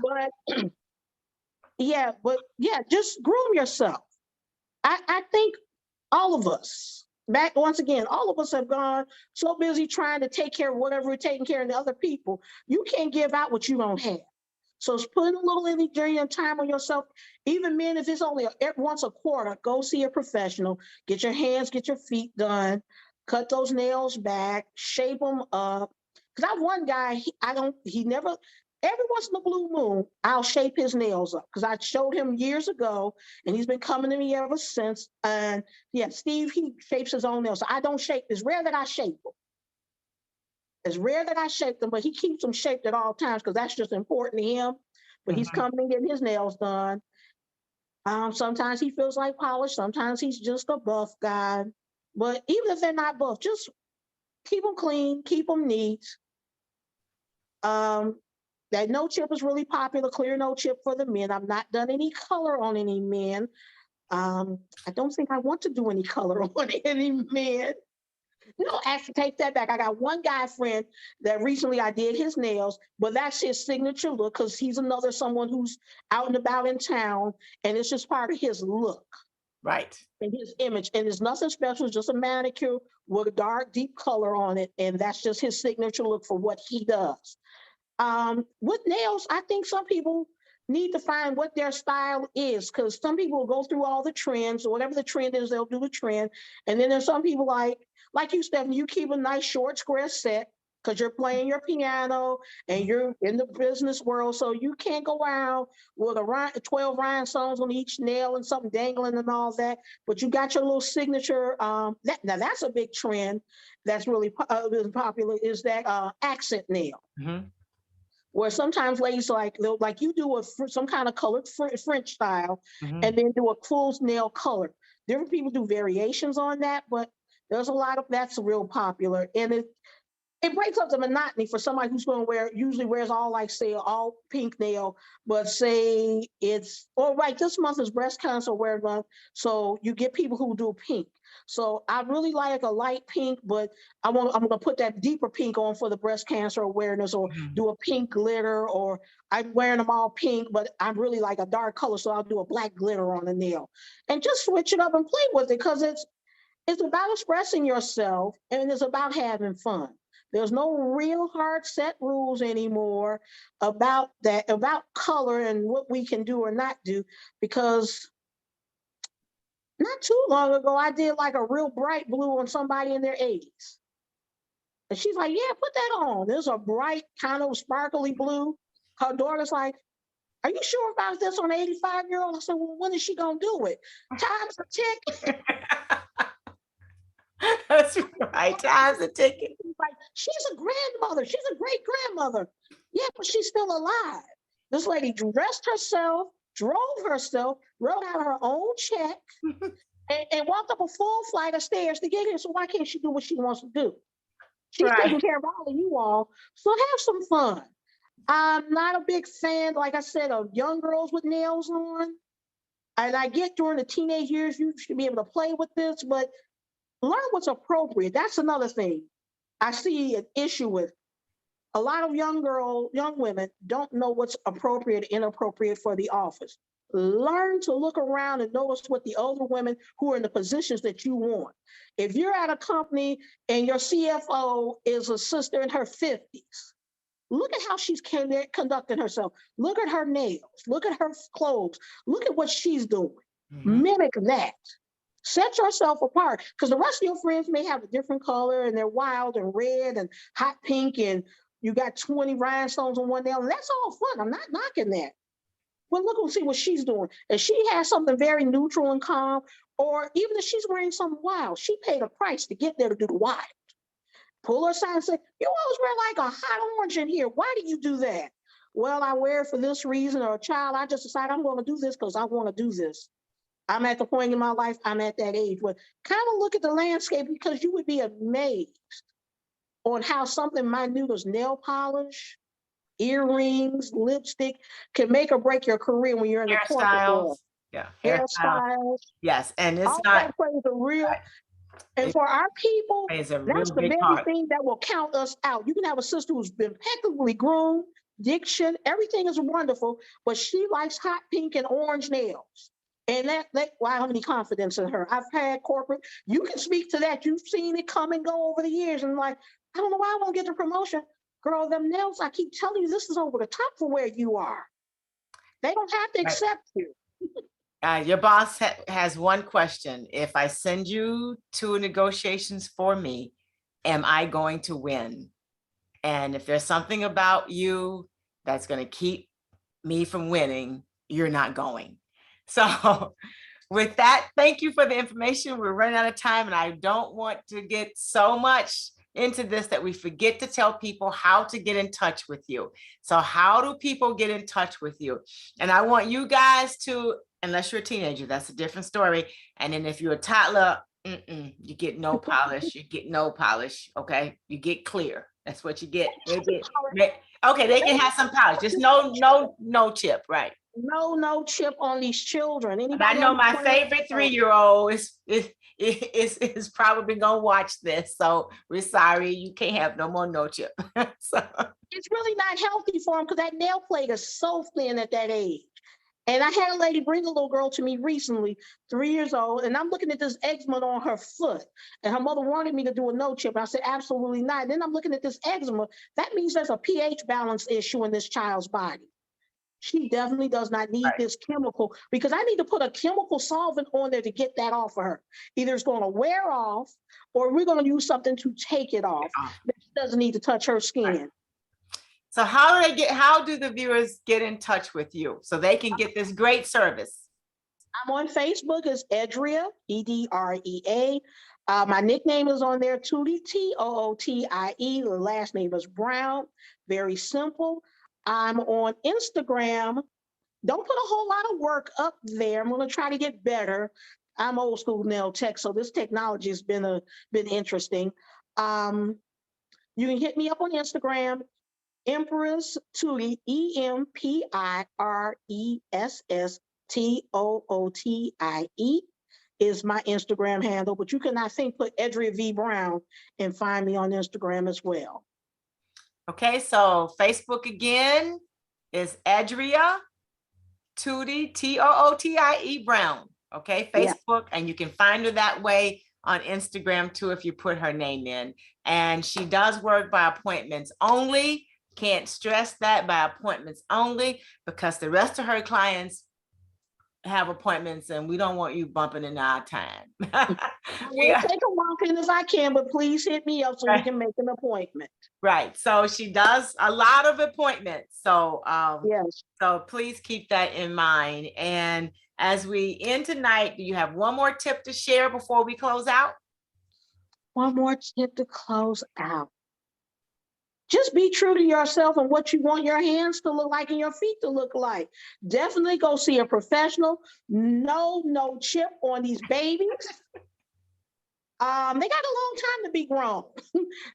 But just groom yourself. I think all of us, once again, all of us have gone so busy trying to take care of whatever we're taking care of the other people. You can't give out what you don't have. So it's putting a little energy and time on yourself. Even men, if it's only once a quarter, go see a professional. Get your hands, get your feet done. Cut those nails back, shape them up. Because I have one guy, every once in a blue moon, I'll shape his nails up. Because I showed him years ago, and he's been coming to me ever since. And yeah, Steve, he shapes his own nails. So I don't shape. It's rare that I shape them. It's rare that I shape them, but he keeps them shaped at all times because that's just important to him. But he's coming and getting his nails done. Sometimes he feels like polish. Sometimes he's just a buff guy. But even if they're not buff, just keep them clean, keep them neat. That no chip is really popular, clear no chip for the men. I've not done any color on any men. I don't think I want to do any color on any men. No, actually, take that back. I got one guy friend that recently I did his nails, but that's his signature look because he's someone who's out and about in town, and it's just part of his look. Right. And his image. And it's nothing special, it's just a manicure with a dark, deep color on it, and that's just his signature look for what he does. With nails, I think some people need to find what their style is because some people will go through all the trends, or whatever the trend is, they'll do the trend. And then there's some people like you, Stephanie, you keep a nice short square set because you're playing your piano and you're in the business world. So you can't go around with 12 rhinestones on each nail and something dangling and all that. But you got your little signature. Now that's a big trend that's really popular is that accent nail. Mm-hmm. Where sometimes ladies like you do some kind of colored French style, and then do a full nail color. Different people do variations on that, but there's a lot of that's real popular, and it breaks up the monotony for somebody who's going to usually wears all pink nail, but say this month is breast cancer awareness month, so you get people who do pink. So I really like a light pink, but I'm going to put that deeper pink on for the breast cancer awareness, or do a pink glitter, or I'm wearing them all pink, but I really like a dark color, so I'll do a black glitter on the nail, and just switch it up and play with it because it's about expressing yourself and it's about having fun. There's no real hard set rules anymore about color and what we can do or not do, because not too long ago, I did like a real bright blue on somebody in their 80s. And she's like, yeah, put that on. There's a bright kind of sparkly blue. Her daughter's like, are you sure about this on an 85-year-old? I said, well, when is she going to do it? Time's a tick. That's right. Time's a ticking. Like, she's a grandmother. She's a great grandmother. Yeah, but she's still alive. This lady dressed herself, drove herself, wrote out her own check, and walked up a full flight of stairs to get here. So why can't she do what she wants to do? She's taking care of all of you all. So have some fun. I'm not a big fan, like I said, of young girls with nails on. And I get during the teenage years, you should be able to play with this, but learn what's appropriate. That's another thing I see an issue with. A lot of young women don't know what's appropriate, inappropriate for the office. Learn to look around and notice what the older women who are in the positions that you want. If you're at a company and your CFO is a sister in her 50s, look at how she's conducting herself. Look at her nails. Look at her clothes. Look at what she's doing. Mhm. Mimic that. Set yourself apart because the rest of your friends may have a different color and they're wild and red and hot pink and you got 20 rhinestones on one nail. And that's all fun. I'm not knocking that. But look and see what she's doing. And she has something very neutral and calm, or even if she's wearing something wild, she paid a price to get there to do the wild. Pull her aside and say, you always wear like a hot orange in here. Why do you do that? Well, I wear it for this reason, or child, I just decided I'm going to do this because I want to do this. I'm at the point in my life, I'm at that age where kind of look at the landscape because you would be amazed on how something minute as nail polish, earrings, lipstick can make or break your career when you're in the corporate Hairstyles. world. Yeah. Hairstyles, Yes. And it's all not, that plays a real, right. and It for our people, plays a that's real the big very part. thing that will count us out. You can have a sister who's been impeccably groomed, diction, everything is wonderful, but she likes hot pink and orange nails. And well, I don't have any confidence in her. I've had corporate, you can speak to that. You've seen it come and go over the years. And like, I don't know why I won't get the promotion. Girl, them nails, I keep telling you, this is over the top for where you are. They don't have to Right. accept you. Your boss has one question. If I send you to negotiations for me, am I going to win? And if there's something about you that's going to keep me from winning, you're not going. So with that, thank you for the information. We're running out of time and I don't want to get so much into this that we forget to tell people how to get in touch with you. So how do people get in touch with you? And I want you guys to, unless you're a teenager, that's a different story. And then if you're a toddler, you get no polish, you get no polish, okay? You get clear. That's what you get. Okay, they can have some polish, just no chip, right? No chip on these children. And I Anybody know under my 21 favorite 3-year-old is probably gonna watch this. So we're sorry, you can't have no more no chip. So it's really not healthy for them because that nail plate is so thin at that age. And I had a lady bring a little girl to me recently, 3 years old, and I'm looking at this eczema on her foot. And her mother wanted me to do a no chip. I said, absolutely not. And then I'm looking at this eczema. That means there's a pH balance issue in this child's body. She definitely does not need this chemical because I need to put a chemical solvent on there to get that off of her. Either it's going to wear off or we're going to use something to take it off. But she doesn't need to touch her skin. Right. So how do the viewers get in touch with you so they can get this great service? I'm on Facebook as Edrea, Edrea. My nickname is on there, Tootie, Tootie. The last name is Brown. Very simple. I'm on Instagram. Don't put a whole lot of work up there. I'm going to try to get better. I'm old school nail tech, so this technology has been interesting. You can hit me up on Instagram, Empress Tootie, EmpressTootie is my Instagram handle, but you can, I think, put Edrea V Brown and find me on Instagram as well. Okay, so Facebook again is Edrea Tootie, Tootie Brown. Okay, Facebook, and you can find her that way on Instagram too if you put her name in. And she does work by appointments only. Can't stress that, by appointments only, because the rest of her clients have appointments and we don't want you bumping in our time. We'll take a walk in if I can, but please hit me up so we can make an appointment. Right. So she does a lot of appointments. So yes. So please keep that in mind. And as we end tonight, do you have one more tip to share before we close out? One more tip to close out. Just be true to yourself and what you want your hands to look like and your feet to look like. Definitely go see a professional. No chip on these babies. They got a long time to be grown.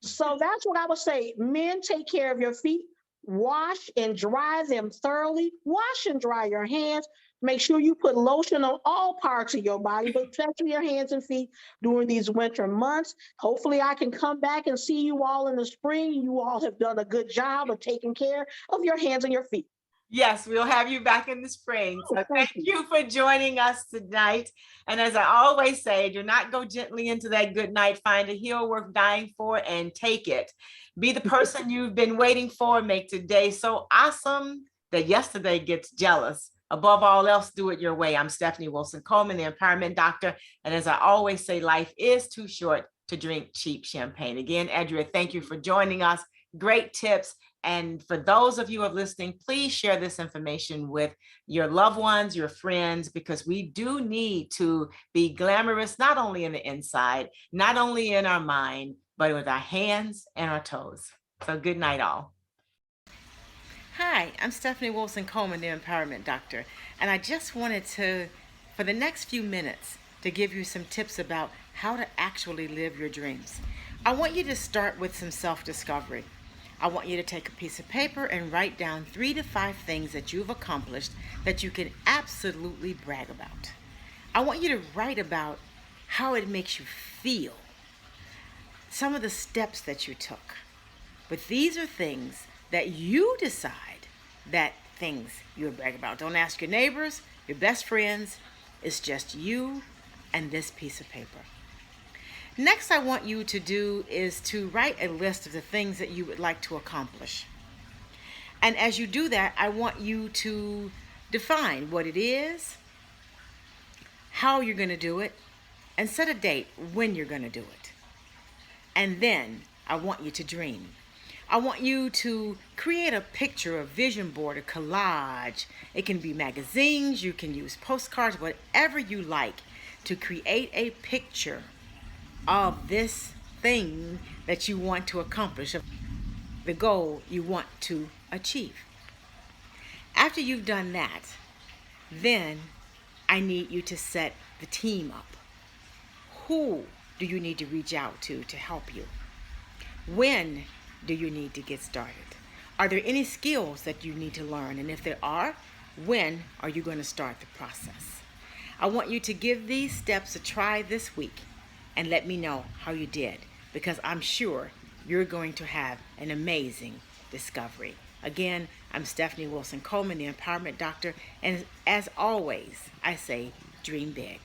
So that's what I would say. Men, take care of your feet. wash and dry them thoroughly. Wash and dry your hands. Make sure you put lotion on all parts of your body, but especially your hands and feet during these winter months. Hopefully, I can come back and see you all in the spring. You all have done a good job of taking care of your hands and your feet. Yes, we'll have you back in the spring. So Thank thank you for joining us tonight. And as I always say, do not go gently into that good night. Find a heel worth dying for and take it. Be the person you've been waiting for. Make today so awesome that yesterday gets jealous. Above all else, do it your way. I'm Stephanie Wilson-Coleman, the Empowerment Doctor. And as I always say, life is too short to drink cheap champagne. Again, Edrea, thank you for joining us. Great tips. And for those of you who are listening, please share this information with your loved ones, your friends, because we do need to be glamorous, not only in the inside, not only in our mind, but with our hands and our toes. So good night, all. Hi, I'm Stephanie Wilson-Coleman, the Empowerment Doctor. And I just wanted to, for the next few minutes, to give you some tips about how to actually live your dreams. I want you to start with some self-discovery. I want you to take a piece of paper and write down 3 to 5 things that you've accomplished that you can absolutely brag about. I want you to write about how it makes you feel, some of the steps that you took. But these are things that you decide that things you brag about. Don't ask your neighbors, your best friends. It's just you and this piece of paper. Next, I want you to do is to write a list of the things that you would like to accomplish. And as you do that, I want you to define what it is, how you're going to do it, and set a date when you're going to do it. And then I want you to dream. I want you to create a picture, a vision board, a collage. It can be magazines, you can use postcards, whatever you like, to create a picture of this thing that you want to accomplish, of the goal you want to achieve. After you've done that, then I need you to set the team up. Who do you need to reach out to help you? When do you need to get started? Are there any skills that you need to learn? And if there are, when are you going to start the process? I want you to give these steps a try this week and let me know how you did, because I'm sure you're going to have an amazing discovery. Again, I'm Stephanie Wilson-Coleman, the Empowerment Doctor, and as always, I say, dream big.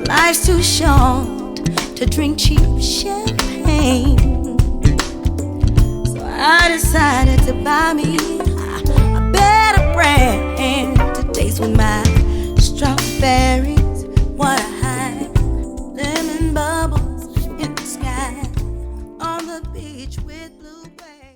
Life's too short to drink cheap champagne, so I decided to buy me a better brand to taste with my